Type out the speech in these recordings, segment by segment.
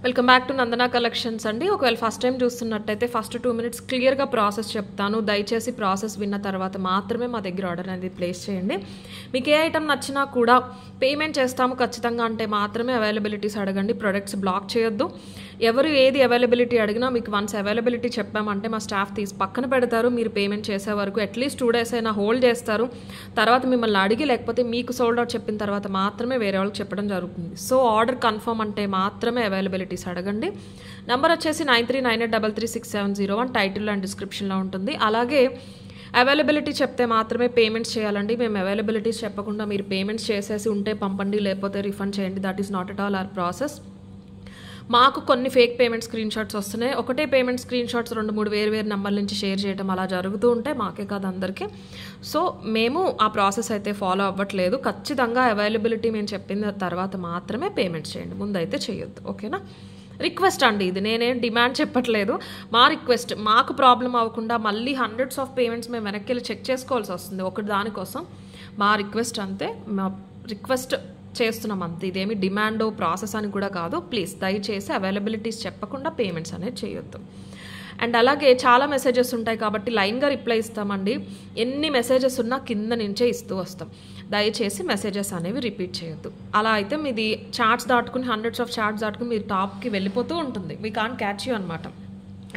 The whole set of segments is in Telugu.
Welcome back to Nandana collections అండి. ఒకవేళ ఫస్ట్ టైం చూస్తున్నట్టయితే ఫస్ట్ 2 మినిట్స్ క్లియర్గా ప్రాసెస్ చెప్తాను. దయచేసి ప్రాసెస్ విన్న తర్వాత మాత్రమే మా దగ్గర ఆర్డర్ అనేది ప్లేస్ చేయండి. మీకు ఏ ఐటమ్ నచ్చినా కూడా పేమెంట్ చేస్తాము ఖచ్చితంగా అంటే మాత్రమే అవైలబిలిటీస్ అడగండి. ప్రొడక్ట్స్ బ్లాక్ చేయొద్దు. ఎవరు ఏది అవైలబిలిటీ అడిగినా మీకు వన్స్ అవైలబిలిటీ చెప్పామంటే మా స్టాఫ్ తీసి పక్కన పెడతారు. మీరు పేమెంట్ చేసే వరకు అట్లీస్ట్ 2 days అయినా హోల్డ్ చేస్తారు. తర్వాత మిమ్మల్ని అడిగి లేకపోతే మీకు సోల్డ్ అవుట్ చెప్పిన తర్వాత మాత్రమే వేరే వాళ్ళకి చెప్పడం జరుగుతుంది. సో ఆర్డర్ కన్ఫర్మ్ అంటే మాత్రమే అవైలబిలిటీస్ అడగండి. నెంబర్ వచ్చేసి 9398336701 టైటిల్ అండ్ డిస్క్రిప్షన్లో ఉంటుంది. అలాగే అవైలబిలిటీ చెప్తే మాత్రమే పేమెంట్స్ చేయాలండి. మేము అవైలబిలిటీస్ చెప్పకుండా మీరు పేమెంట్స్ చేసేసి ఉంటే పంపండి, లేకపోతే రిఫండ్ చేయండి. That is not at all our process. మాకు కొన్ని ఫేక్ పేమెంట్ స్క్రీన్ షాట్స్ వస్తున్నాయి. ఒకటే పేమెంట్ స్క్రీన్ షాట్స్ 2-3 వేరు నెంబర్ల నుంచి షేర్ చేయడం అలా జరుగుతూ ఉంటే మాకే కాదు అందరికీ. సో మేము ఆ ప్రాసెస్ అయితే ఫాలో అవ్వట్లేదు. ఖచ్చితంగా అవైలబిలిటీ మేము చెప్పిన తర్వాత మాత్రమే పేమెంట్స్ చేయండి, ముందైతే చేయొద్దు. ఓకేనా? రిక్వెస్ట్ అండి, ఇది నేనేం డిమాండ్ చెప్పట్లేదు. మా రిక్వెస్ట్, మాకు ప్రాబ్లం అవ్వకుండా మళ్ళీ హండ్రెడ్స్ ఆఫ్ పేమెంట్స్ మేము వెనక్కి వెళ్ళి చెక్ చేసుకోవాల్సి వస్తుంది ఒకటి దానికోసం. మా రిక్వెస్ట్ అంతే, మా రిక్వెస్ట్ చేస్తున్నాం అంతే. ఇదేమి డిమాండ్ ప్రాసెస్ అని కూడా కాదు. ప్లీజ్ దయచేసి అవైలబిలిటీస్ చెప్పకుండా పేమెంట్స్ అనేది చేయొద్దు. అండ్ అలాగే చాలా మెసేజెస్ ఉంటాయి కాబట్టి లైన్గా రిప్లై ఇస్తామండి. ఎన్ని మెసేజెస్ ఉన్నా కింద నుంచే ఇస్తూ వస్తాం. దయచేసి మెసేజెస్ అనేవి రిపీట్ చేయొద్దు. అలా అయితే మీది చాట్స్ దాటుకుని హండ్రెడ్స్ ఆఫ్ చాట్స్ దాటుకుని మీరు టాప్కి వెళ్ళిపోతూ ఉంటుంది. వీ కాంట్ క్యాచ్ యూ అనమాట.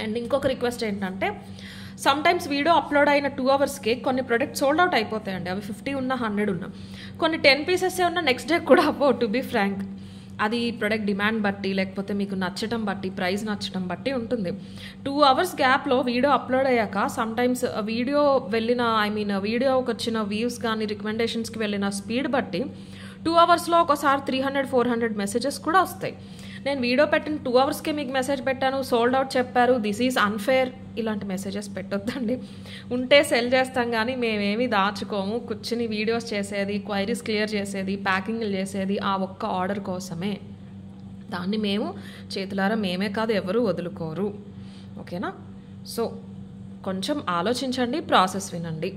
అండ్ ఇంకొక రిక్వెస్ట్ ఏంటంటే, సమ్టైమ్స్ వీడియో అప్లోడ్ అయిన 2 hours కొన్ని ప్రొడక్ట్స్ సోల్డ్ అవుట్ అయిపోతాయండి. అవి 50 ఉన్నా 100 ఉన్నా. కొన్ని 10 pieces ఉన్న నెక్స్ట్ డే కూడా అవ్వవు. టు బీ ఫ్రాంక్, అది ప్రొడక్ట్ డిమాండ్ బట్టి లేకపోతే మీకు నచ్చటం బట్టి, ప్రైస్ నచ్చటం బట్టి ఉంటుంది. 2 hours గ్యాప్లో వీడియో అప్లోడ్ అయ్యాక సమ్టైమ్స్ వీడియో వెళ్ళిన వీడియోకి వచ్చిన వ్యూస్ కానీ రికమెండేషన్స్కి వెళ్ళిన స్పీడ్ బట్టి 2 hours ఒకసారి 300-400 మెసేజెస్ కూడా వస్తాయి. నేను వీడియో పెట్టిన 2 hours మీకు మెసేజ్ పెట్టాను, సోల్డ్ అవుట్ చెప్పారు, దిస్ ఈజ్ అన్ఫేర్, ఇలాంటి మెసేజెస్ పెట్టొద్దండి. ఉంటే సెల్ చేస్తాం కానీ మేమేమి దాచుకోము. కూర్చుని వీడియోస్ చేసేది, క్వైరీస్ క్లియర్ చేసేది, ప్యాకింగ్లు చేసేది ఆ ఒక్క ఆర్డర్ కోసమే. దాన్ని మేము చేతులారా మేమే కాదు ఎవరు వదులుకోరు. ఓకేనా? సో కొంచెం ఆలోచించండి, ప్రాసెస్ వినండి.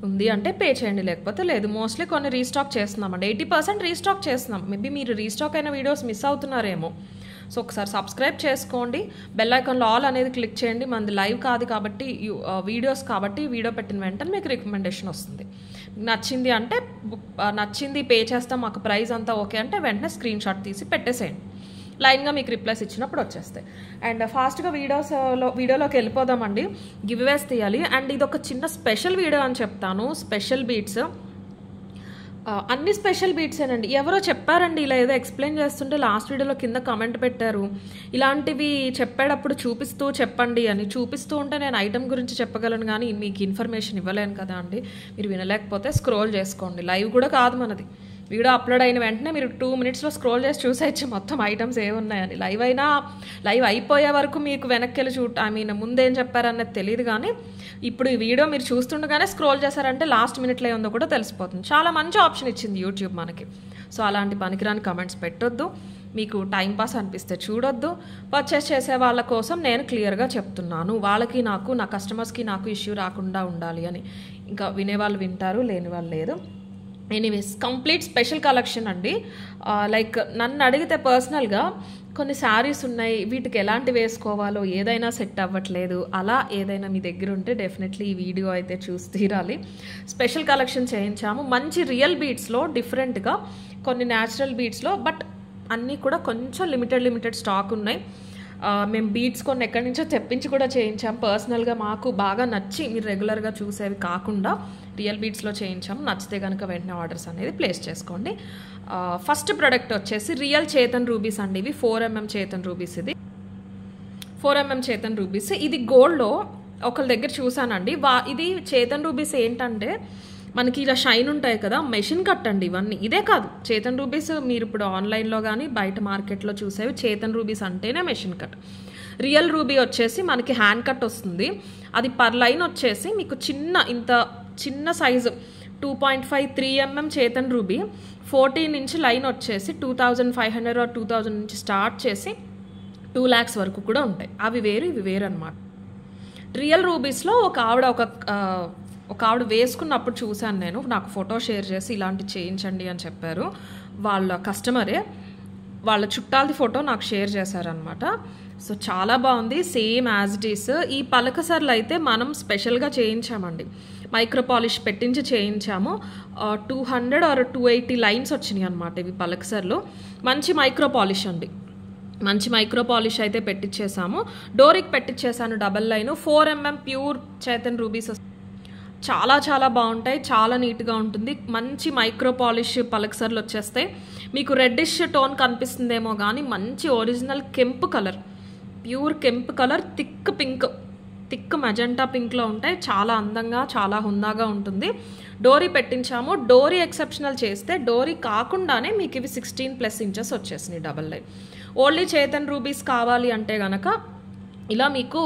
ఉంది అంటే పే చేయండి, లేకపోతే లేదు. మోస్ట్లీ కొన్ని రీస్టాక్ చేస్తున్నామండి. 80% రీస్టాక్ చేస్తున్నాం. మేబీ మీరు రీస్టాక్ అయిన వీడియోస్ మిస్ అవుతున్నారేమో. సో ఒకసారి సబ్స్క్రైబ్ చేసుకోండి, బెల్ ఐకాన్లో ఆల్ అనేది క్లిక్ చేయండి. మనది లైవ్ కాదు కాబట్టి, వీడియోస్ కాబట్టి వీడియో పెట్టిన వెంటనే మీకు రికమెండేషన్ వస్తుంది. నచ్చింది అంటే నచ్చింది, పే చేస్తాం, మాకు ప్రైస్ అంతా ఓకే అంటే వెంటనే స్క్రీన్ షాట్ తీసి పెట్టేసేయండి. లైన్గా మీకు రిప్లైస్ ఇచ్చినప్పుడు వచ్చేస్తాయి. అండ్ ఫాస్ట్గా వీడియోలోకి వెళ్ళిపోదామండి. గివ్ అవేస్ తీయాలి. అండ్ ఇది ఒక చిన్న స్పెషల్ వీడియో అని చెప్తాను. స్పెషల్ బీట్స్, అన్ని స్పెషల్ బీట్సేనండి. ఎవరో చెప్పారండి ఇలా ఏదో ఎక్స్ప్లెయిన్ చేస్తుంటే, లాస్ట్ వీడియోలో కింద కామెంట్ పెట్టారు, ఇలాంటివి చెప్పేటప్పుడు చూపిస్తూ చెప్పండి అని. చూపిస్తూ ఉంటే నేను ఐటమ్ గురించి చెప్పగలను కానీ మీకు ఇన్ఫర్మేషన్ ఇవ్వలేను కదా అండి. మీరు వినలేకపోతే స్క్రోల్ చేసుకోండి. లైవ్ కూడా కాదు మనది. వీడియో అప్లోడ్ అయిన వెంటనే మీరు 2 minutesలో స్క్రోల్ చేసి చూసేయచ్చు మొత్తం ఐటమ్స్ ఏమున్నాయని. లైవ్ అయిపోయే వరకు మీకు వెనక్కి వెళ్ళి ముందేం చెప్పారన్నది తెలియదు. కానీ ఇప్పుడు ఈ వీడియో మీరు చూస్తుండగానే స్క్రోల్ చేశారంటే లాస్ట్ మినిట్లో ఏముందో కూడా తెలిసిపోతుంది. చాలా మంచి ఆప్షన్ ఇచ్చింది యూట్యూబ్ మనకి. సో అలాంటి పనికిరాని కమెంట్స్ పెట్టొద్దు. మీకు టైంపాస్ అనిపిస్తే చూడొద్దు. పర్చేస్ చేసే వాళ్ళ కోసం నేను క్లియర్గా చెప్తున్నాను. వాళ్ళకి నాకు, నా కస్టమర్స్కి నాకు ఇష్యూ రాకుండా ఉండాలి అని. ఇంకా వినేవాళ్ళు వింటారు, లేని వాళ్ళు లేదు. ఎనీవేస్, కంప్లీట్ స్పెషల్ కలెక్షన్ అండి. లైక్ నన్ను అడిగితే పర్సనల్గా కొన్ని శారీస్ ఉన్నాయి, వీటికి ఎలాంటి వేసుకోవాలో ఏదైనా సెట్ అవ్వట్లేదు, అలా ఏదైనా మీ దగ్గర ఉంటే డెఫినెట్లీ ఈ వీడియో అయితే చూసి తీరాలి. స్పెషల్ కలెక్షన్ చేయించాము. మంచి రియల్ బీట్స్లో, డిఫరెంట్గా, కొన్ని న్యాచురల్ బీట్స్లో, బట్ అన్నీ కూడా కొంచెం లిమిటెడ్ స్టాక్ ఉన్నాయి. మేము బీట్స్ కొన్ని ఎక్కడి నుంచో తెప్పించి కూడా చేయించాం. పర్సనల్గా మాకు బాగా నచ్చి, మీరు రెగ్యులర్గా చూసేవి కాకుండా రియల్ బీట్స్లో చేయించాము. నచ్చితే కనుక వెంటనే ఆర్డర్స్ అనేది ప్లేస్ చేసుకోండి. ఫస్ట్ ప్రోడక్ట్ వచ్చేసి రియల్ చేతన్ రూబీస్ అండి. ఇవి 4mm చేతన్ రూబీస్. ఇది 4mm చేతన్ రూబీస్. ఇది గోల్డ్లో ఒకళ్ళ దగ్గర చూసానండి. ఇది చేతన్ రూబీస్ ఏంటంటే మనకి ఇలా షైన్ ఉంటాయి కదా, మెషిన్ కట్ అండి ఇవన్నీ. ఇదే కాదు, చేతన్ రూబీస్ మీరు ఇప్పుడు ఆన్లైన్లో కానీ బయట మార్కెట్లో చూసేవి చేతన్ రూబీస్ అంటేనే మెషిన్ కట్. రియల్ రూబీ వచ్చేసి మనకి హ్యాండ్ కట్ వస్తుంది. అది పర్ లైన్ వచ్చేసి మీకు ఇంత చిన్న size 2.5-3 mm Chetan ruby 14 inch line వచ్చేసి 2500 or 2000 నుంచి స్టార్ట్ చేసి 2 lakhs వరకు కూడా ఉంటాయి. అవి వేరు, ఇవి వేరు అనమాట. రియల్ రూబీస్లో ఒక ఆవిడ వేసుకున్నప్పుడు చూశాను నేను. నాకు ఫోటో షేర్ చేసి ఇలాంటి చేయించండి అని చెప్పారు. వాళ్ళ కస్టమరే. వాళ్ళ చుట్టాలది ఫోటో నాకు షేర్ చేశారనమాట. సో చాలా బాగుంది, సేమ్ యాజ్ ఇట్ ఈస్. ఈ పలకసర్లు అయితే మనం స్పెషల్గా చేయించామండి, మైక్రో పాలిష్ పెట్టించి చేయించాము. 200 or 280 లైన్స్ వచ్చినాయి అనమాట ఇవి పలకసర్లు. మంచి మైక్రో పాలిష్ అండి, మంచి మైక్రో పాలిష్ అయితే పెట్టించేసాము. డోరీకి పెట్టించేసాను డబల్ లైన్. 4mm ప్యూర్ చైతన్ రూబీస్ చాలా చాలా బాగుంటాయి, చాలా నీట్గా ఉంటుంది. మంచి మైక్రో పాలిష్ పలకసర్లు వచ్చేస్తాయి. మీకు రెడ్డిష్ టోన్ కనిపిస్తుందేమో కానీ మంచి ఒరిజినల్ కెంపు కలర్, ప్యూర్ కెంపు కలర్, థిక్ మెజెంటా పింక్లో ఉంటాయి. చాలా అందంగా చాలా హుందాగా ఉంటుంది. డోరీ పెట్టించాము. డోరీ ఎక్సెప్షనల్ చేస్తే డోరీ కాకుండానే మీకు ఇవి 16+ ఇంచెస్ వచ్చేసినాయి డబల్ లైన్. ఓన్లీ చేతన్ రూబీస్ కావాలి అంటే కనుక ఇలా మీకు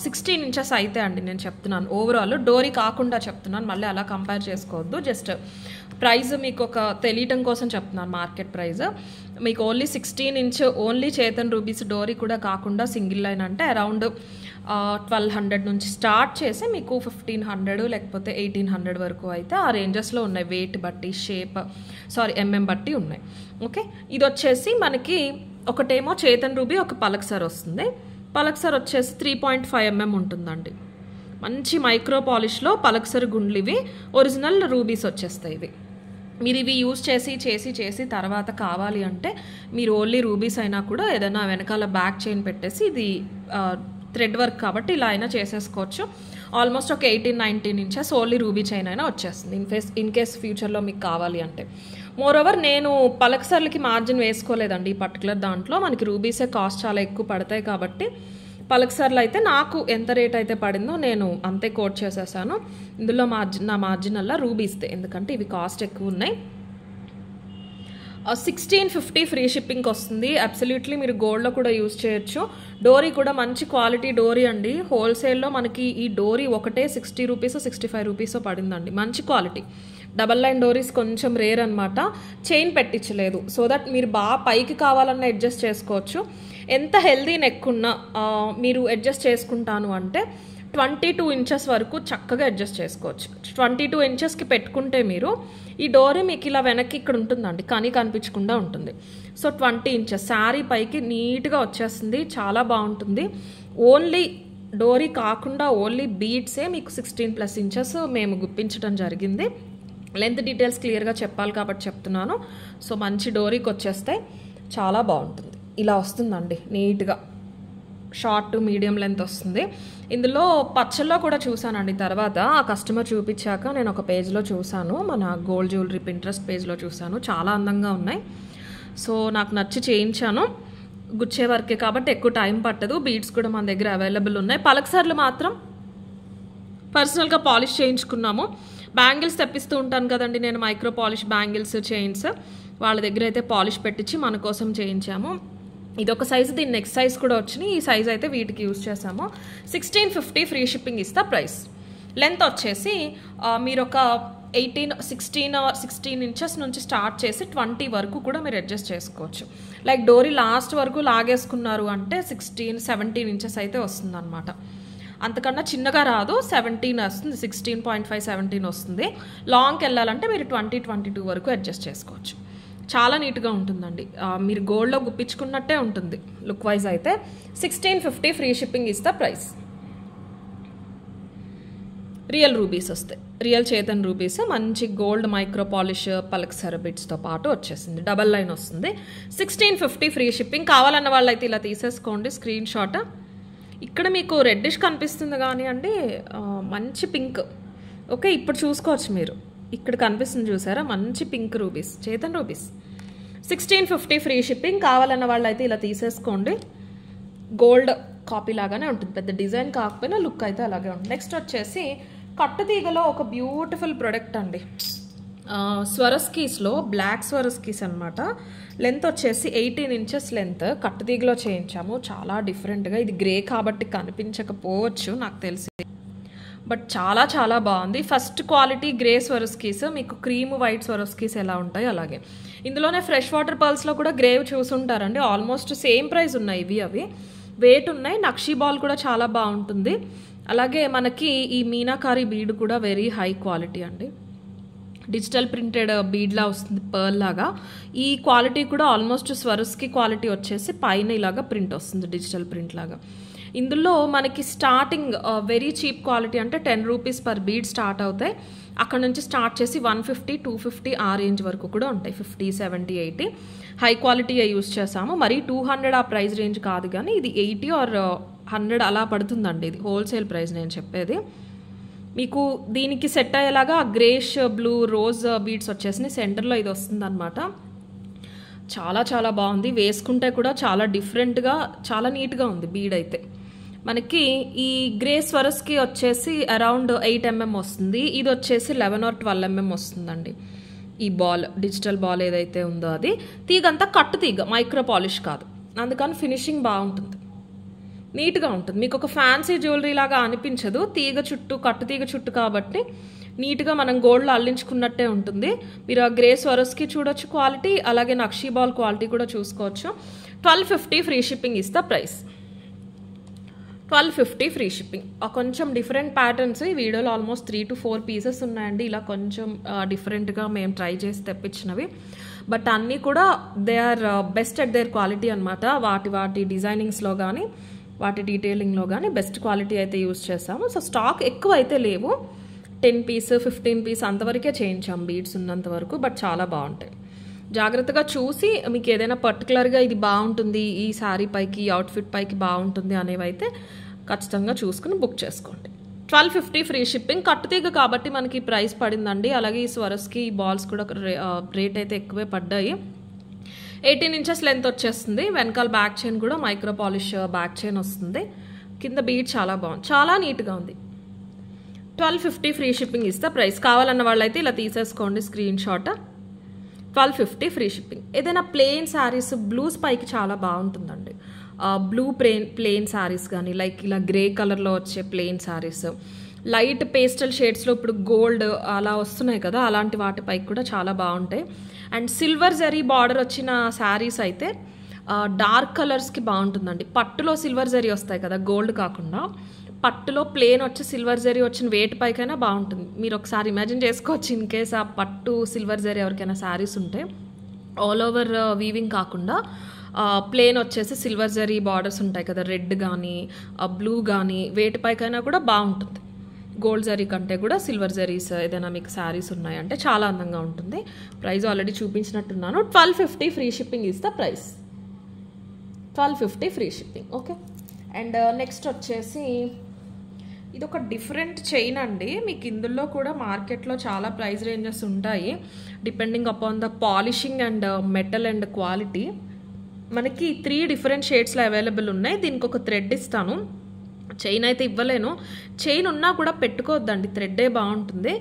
16 ఇంచెస్ అయితే అండి నేను చెప్తున్నాను. ఓవరాల్ డోరీ కాకుండా చెప్తున్నాను, మళ్ళీ అలా కంపేర్ చేసుకోవద్దు. జస్ట్ ప్రైస్ మీకు ఒక తెలియటం కోసం చెప్తున్నాను, మార్కెట్ ప్రైస్. మీకు ఓన్లీ 16 ఇంచ్ ఓన్లీ చేతన్ రూబీస్ డోరీ కూడా కాకుండా సింగిల్ లైన్ అంటే అరౌండ్ 1200 నుంచి స్టార్ట్ చేసి మీకు 1500 లేకపోతే 1800 వరకు అయితే ఆ రేంజెస్లో ఉన్నాయి. వెయిట్ బట్టి, ఎంఎం బట్టి ఉన్నాయి. ఓకే, ఇది వచ్చేసి మనకి ఒకటేమో చేతన్ రూబీ, ఒక పలకసర్ వస్తుంది. పలకసర్ వచ్చేసి 3.5mm ఉంటుందండి. మంచి మైక్రో పాలిష్లో పలకసర్ గుండ్లు ఇవి, ఒరిజినల్ రూబీస్ వచ్చేస్తాయి ఇవి. మీరు ఇవి యూజ్ చేసి తర్వాత కావాలి అంటే మీరు ఓన్లీ రూబీస్ అయినా కూడా ఏదైనా వెనకాల బ్యాక్ చైన్ పెట్టేసి, ఇది థ్రెడ్ వర్క్ కాబట్టి ఇలా అయినా చేసేసుకోవచ్చు. ఆల్మోస్ట్ ఒక 18-19 ఇంచెస్ ఓన్లీ రూబీ చైన్ అయినా వచ్చేస్తుంది ఇన్ కేస్ ఫ్యూచర్లో మీకు కావాలి అంటే. మోరోవర్ నేను పలకసర్లకి మార్జిన్ వేసుకోలేదండి ఈ పర్టికులర్ దాంట్లో. మనకి రూబీసే కాస్ట్ చాలా ఎక్కువ పడతాయి కాబట్టి పలకసర్లు అయితే నాకు ఎంత రేట్ అయితే పడిందో నేను అంతే కోట్ చేసేసాను. ఇందులో నా మార్జిన్ అలా రూబీస్తే, ఎందుకంటే ఇవి కాస్ట్ ఎక్కువ ఉన్నాయి. 1650 ఫ్రీ షిప్పింగ్కి వస్తుంది. అబ్సల్యూట్లీ మీరు గోల్డ్లో కూడా యూజ్ చేయొచ్చు. డోరీ కూడా మంచి క్వాలిటీ డోరీ అండి. హోల్సేల్లో మనకి ఈ డోరీ ఒకటే 60 రూపీస్ 65 రూపీస్ పడిందండి. మంచి క్వాలిటీ డబల్ లైన్ డోరీస్ కొంచెం రేర్ అనమాట. చైన్ పెట్టించలేదు, సో దట్ మీరు బాగా పైకి కావాలన్నా అడ్జస్ట్ చేసుకోవచ్చు. ఎంత హెల్దీ నెక్ ఉన్నా మీరు అడ్జస్ట్ చేసుకుంటాను అంటే 22 ఇంచెస్ వరకు చక్కగా అడ్జస్ట్ చేసుకోవచ్చు. 22 ఇంచెస్కి పెట్టుకుంటే మీరు ఈ డోరీ మీకు ఇలా వెనక్కి ఇక్కడ ఉంటుందండి, కానీ కనిపించకుండా ఉంటుంది. సో 20 ఇంచెస్ శారీ పైకి నీట్గా వచ్చేస్తుంది, చాలా బాగుంటుంది. ఓన్లీ డోరీ కాకుండా ఓన్లీ బీడ్సే మీకు 16+ ఇంచెస్ మేము గుప్పించడం జరిగింది. లెంత్ డీటెయిల్స్ క్లియర్గా చెప్పాలి కాబట్టి చెప్తున్నాను. సో మంచి డోరీకి వచ్చేస్తాయి, చాలా బాగుంటుంది. ఇలా వస్తుందండి నీట్గా, షార్ట్ టు మీడియం లెంత్ వస్తుంది. ఇందులో పచ్చల్లో కూడా చూసానండి. తర్వాత ఆ కస్టమర్ చూపించాక నేను ఒక పేజ్లో చూసాను, మన గోల్డ్ జ్యువెలరీ పింట్రెస్ట్ పేజ్లో చూసాను. చాలా అందంగా ఉన్నాయి. సో నాకు నచ్చి చేయించాను. గుచ్చే వర్కే కాబట్టి ఎక్కువ టైం పట్టదు. బీడ్స్ కూడా మన దగ్గర అవైలబుల్ ఉన్నాయి. పలకసర్లు మాత్రం పర్సనల్గా పాలిష్ చేయించుకున్నాము. బ్యాంగిల్స్ తెప్పిస్తూ ఉంటాను కదండి నేను, మైక్రో పాలిష్ బ్యాంగిల్స్, చైన్స్, వాళ్ళ దగ్గర అయితే పాలిష్ పెట్టించి మన కోసం చేయించాము. ఇదొక సైజు, దీని నెక్స్ట్ సైజ్ కూడా వచ్చినాయి. ఈ సైజ్ అయితే వీటికి యూజ్ చేసాము. 1650 ఫ్రీ షిప్పింగ్ ఇస్తా ప్రైస్. లెంత్ వచ్చేసి మీరు ఒక 16 ఇంచెస్ నుంచి స్టార్ట్ చేసి 20 వరకు కూడా మీరు అడ్జస్ట్ చేసుకోవచ్చు. లైక్ డోరీ లాస్ట్ వరకు లాగేసుకున్నారు అంటే 16-17 ఇంచెస్ అయితే వస్తుంది అనమాట. అంతకన్నా చిన్నగా రాదు, 17 వస్తుంది, 16.5-17 వస్తుంది. లాంగ్కి వెళ్ళాలంటే మీరు 20-22 వరకు అడ్జస్ట్ చేసుకోవచ్చు. చాలా నీట్గా ఉంటుందండి, మీరు గోల్డ్లో గుప్పించుకున్నట్టే ఉంటుంది లుక్ వైజ్ అయితే. 1650 ఫ్రీ షిప్పింగ్ ఇస్తా ప్రైస్. రియల్ రూబీస్ వస్తాయి, రియల్ చేతన్ రూబీస్, మంచి గోల్డ్ మైక్రో పాలిష్ పలకసర్ బిట్స్తో పాటు వచ్చేసింది. డబల్ లైన్ వస్తుంది. 1650 ఫ్రీ షిప్పింగ్. కావాలన్న వాళ్ళైతే ఇలా తీసేసుకోండి స్క్రీన్ షాట్. ఇక్కడ మీకు రెడ్డిష్ కనిపిస్తుంది కానీ అండి మంచి పింక్. ఓకే, ఇప్పుడు చూసుకోవచ్చు మీరు, ఇక్కడ కనిపిస్తుంది చూసారా, మంచి pink rubies, Chetan rubies. 1650 free shipping. కావాలన్న వాళ్ళు అయితే ఇలా తీసేసుకోండి. గోల్డ్ కాపీ లాగానే ఉంటుంది, పెద్ద డిజైన్ కాకపోయినా లుక్ అయితే అలాగే ఉంటుంది. నెక్స్ట్ వచ్చేసి కట్టుతీగలో ఒక బ్యూటిఫుల్ ప్రొడక్ట్ అండి. స్వరస్కీస్లో బ్లాక్ స్వరస్కీస్ అనమాట. లెంత్ వచ్చేసి 18 ఇంచెస్ లెంత్, కట్టుతీగలో చేయించాము. చాలా డిఫరెంట్గా, ఇది గ్రే కాబట్టి కనిపించకపోవచ్చు నాకు తెలిసి, బట్ చాలా చాలా బాగుంది. ఫస్ట్ క్వాలిటీ గ్రే స్వరస్కీస్, మీకు క్రీమ్ వైట్ స్వరస్కీస్ ఎలా ఉంటాయి అలాగే. ఇందులోనే ఫ్రెష్ వాటర్ పర్ల్స్లో కూడా గ్రే చూసుంటారండి. ఆల్మోస్ట్ సేమ్ ప్రైస్ ఉన్నాయి ఇవి, అవి వెయిట్ ఉన్నాయి. నక్షీ బాల్ కూడా చాలా బాగుంటుంది. అలాగే మనకి ఈ మీనాకారి బీడ్ కూడా వెరీ హై క్వాలిటీ అండి, డిజిటల్ ప్రింటెడ్ బీడ్లా వస్తుంది, పర్ల్ లాగా. ఈ క్వాలిటీ కూడా ఆల్మోస్ట్ స్వరస్కి క్వాలిటీ వచ్చేసి పైన ఇలాగా ప్రింట్ వస్తుంది, డిజిటల్ ప్రింట్ లాగా. ఇందులో మనకి స్టార్టింగ్ వెరీ చీప్ క్వాలిటీ అంటే 10 రూపీస్ పర్ బీడ్ స్టార్ట్ అవుతాయి. అక్కడ నుంచి స్టార్ట్ చేసి 150, 250 ఆ రేంజ్ వరకు కూడా ఉంటాయి. 50, 70, 80 హై క్వాలిటీ యూస్ చేసాము. మరి 200 ఆ ప్రైస్ రేంజ్ కాదు, కానీ ఇది 80 ఆర్ 100 అలా పడుతుందండి. ఇది హోల్సేల్ ప్రైస్ నేను చెప్పేది. మీకు దీనికి సెట్ అయ్యేలాగా గ్రేష్ బ్లూ రోజ్ బీడ్స్ వచ్చేసి సెంటర్లో ఇది వస్తుందన్నమాట. చాలా చాలా బాగుంది, వేసుకుంటే కూడా చాలా డిఫరెంట్గా చాలా నీట్గా ఉంది బీడ్ అయితే. మనకి ఈ గ్రే స్వరస్కి వచ్చేసి అరౌండ్ 8 mm వస్తుంది, ఇది వచ్చేసి 11 or 12 mm వస్తుందండి. ఈ బాల్ డిజిటల్ బాల్ ఏదైతే ఉందో అది తీగంతా కట్టు తీగ, మైక్రో పాలిష్ కాదు, అందుకని ఫినిషింగ్ బాగుంటుంది, నీట్గా ఉంటుంది. మీకు ఒక ఫ్యాన్సీ జ్యువెలరీ లాగా అనిపించదు, తీగ చుట్టూ కట్టు తీగ చుట్టూ కాబట్టి నీట్గా మనం గోల్డ్లో అల్లించుకున్నట్టే ఉంటుంది. మీరు ఆ గ్రే స్వరస్కి చూడొచ్చు క్వాలిటీ, అలాగే నక్షీ బాల్ క్వాలిటీ కూడా చూసుకోవచ్చు. 1250 ఫ్రీ షిప్పింగ్ ఇస్తా ప్రైస్. 1250 free shipping. కొంచెం డిఫరెంట్ ప్యాటర్న్స్ ఈ వీడియోలో ఆల్మోస్ట్ 3 to 4 పీసెస్ ఉన్నాయండి. ఇలా కొంచెం డిఫరెంట్గా మేము ట్రై చేసి తెప్పించినవి, బట్ అన్నీ కూడా they are best at their quality అనమాట. వాటి డిజైనింగ్స్లో కానీ వాటి డీటెయిలింగ్లో కానీ బెస్ట్ క్వాలిటీ అయితే యూజ్ చేసాము. సో స్టాక్ ఎక్కువ అయితే లేవు, 10 పీస్ 15 పీస్ అంతవరకే చేయించాం బీడ్స్ ఉన్నంత వరకు, బట్ చాలా బాగుంటాయి. జాగ్రత్తగా చూసి మీకు ఏదైనా పర్టికులర్గా ఇది బాగుంటుంది, ఈ శారీ పైకి ఈ అవుట్ఫిట్ పైకి బాగుంటుంది అనేవైతే ఖచ్చితంగా చూసుకుని బుక్ చేసుకోండి. 1250 ఫ్రీ షిప్పింగ్. కట్టుతీగ కాబట్టి మనకి ప్రైస్ పడిందండి. అలాగే ఈ స్వరస్కి ఈ బాల్స్ కూడా రేట్ అయితే ఎక్కువే పడ్డాయి. 18 inches లెంత్ వచ్చేస్తుంది. వెనకాల బ్యాక్ చైన్ కూడా మైక్రో పాలిష్ బ్యాక్ చైన్ వస్తుంది. కింద బీడ్ చాలా బాగుంది, చాలా నీట్గా ఉంది. 1250 ఫ్రీ షిప్పింగ్ ఇస్తా ప్రైస్. కావాలన్న వాళ్ళైతే ఇలా తీసేసుకోండి స్క్రీన్ షాట్. 1250 free shipping. ఏదైనా ప్లెయిన్ శారీస్ బ్లూస్ పైకి చాలా బాగుంటుందండి. బ్లూ ప్లెయిన్ శారీస్ కానీ లైక్ ఇలా గ్రే కలర్లో వచ్చే ప్లెయిన్ శారీస్, లైట్ పేస్టల్ షేడ్స్లో ఇప్పుడు గోల్డ్ అలా వస్తున్నాయి కదా, అలాంటి వాటిపైకి కూడా చాలా బాగుంటాయి. అండ్ సిల్వర్ జరీ బార్డర్ వచ్చిన శారీస్ అయితే డార్క్ కలర్స్కి బాగుంటుందండి. పట్టులో సిల్వర్ జరీ వస్తాయి కదా, గోల్డ్ కాకుండా పట్టులో ప్లేన్ వచ్చి సిల్వర్ జరీ వచ్చిన వేటి పైకైనా బాగుంటుంది. మీరు ఒకసారి ఇమాజిన్ చేసుకోవచ్చు, ఇన్ కేస్ ఆ పట్టు సిల్వర్ జరీ ఎవరికైనా శారీస్ ఉంటే ఆల్ ఓవర్ వీవింగ్ కాకుండా ప్లేన్ వచ్చేసి సిల్వర్ జరీ బార్డర్స్ ఉంటాయి కదా, రెడ్ కానీ బ్లూ కానీ వేటిపైకైనా కూడా బాగుంటుంది. గోల్డ్ జరీ కంటే కూడా సిల్వర్ జరీస్ ఏదైనా మీకు శారీస్ ఉన్నాయంటే చాలా అందంగా ఉంటుంది. ప్రైస్ ఆల్రెడీ చూపించినట్టున్నాను. 1250 free shipping is the price. 1250 free shipping. Okay. And next వచ్చేసి ఇది ఒక డిఫరెంట్ చైన్ అండి. మీకు ఇందులో కూడా మార్కెట్లో చాలా ప్రైస్ రేంజెస్ ఉంటాయి depending upon the polishing and metal and quality. మనకి 3 డిఫరెంట్ షేడ్స్లో అవైలబుల్ ఉన్నాయి. దీనికి ఒక థ్రెడ్ ఇస్తాను, చైన్ అయితే ఇవ్వలేను. చైన్ ఉన్నా కూడా పెట్టుకోవద్దండి, థ్రెడ్డే బాగుంటుంది.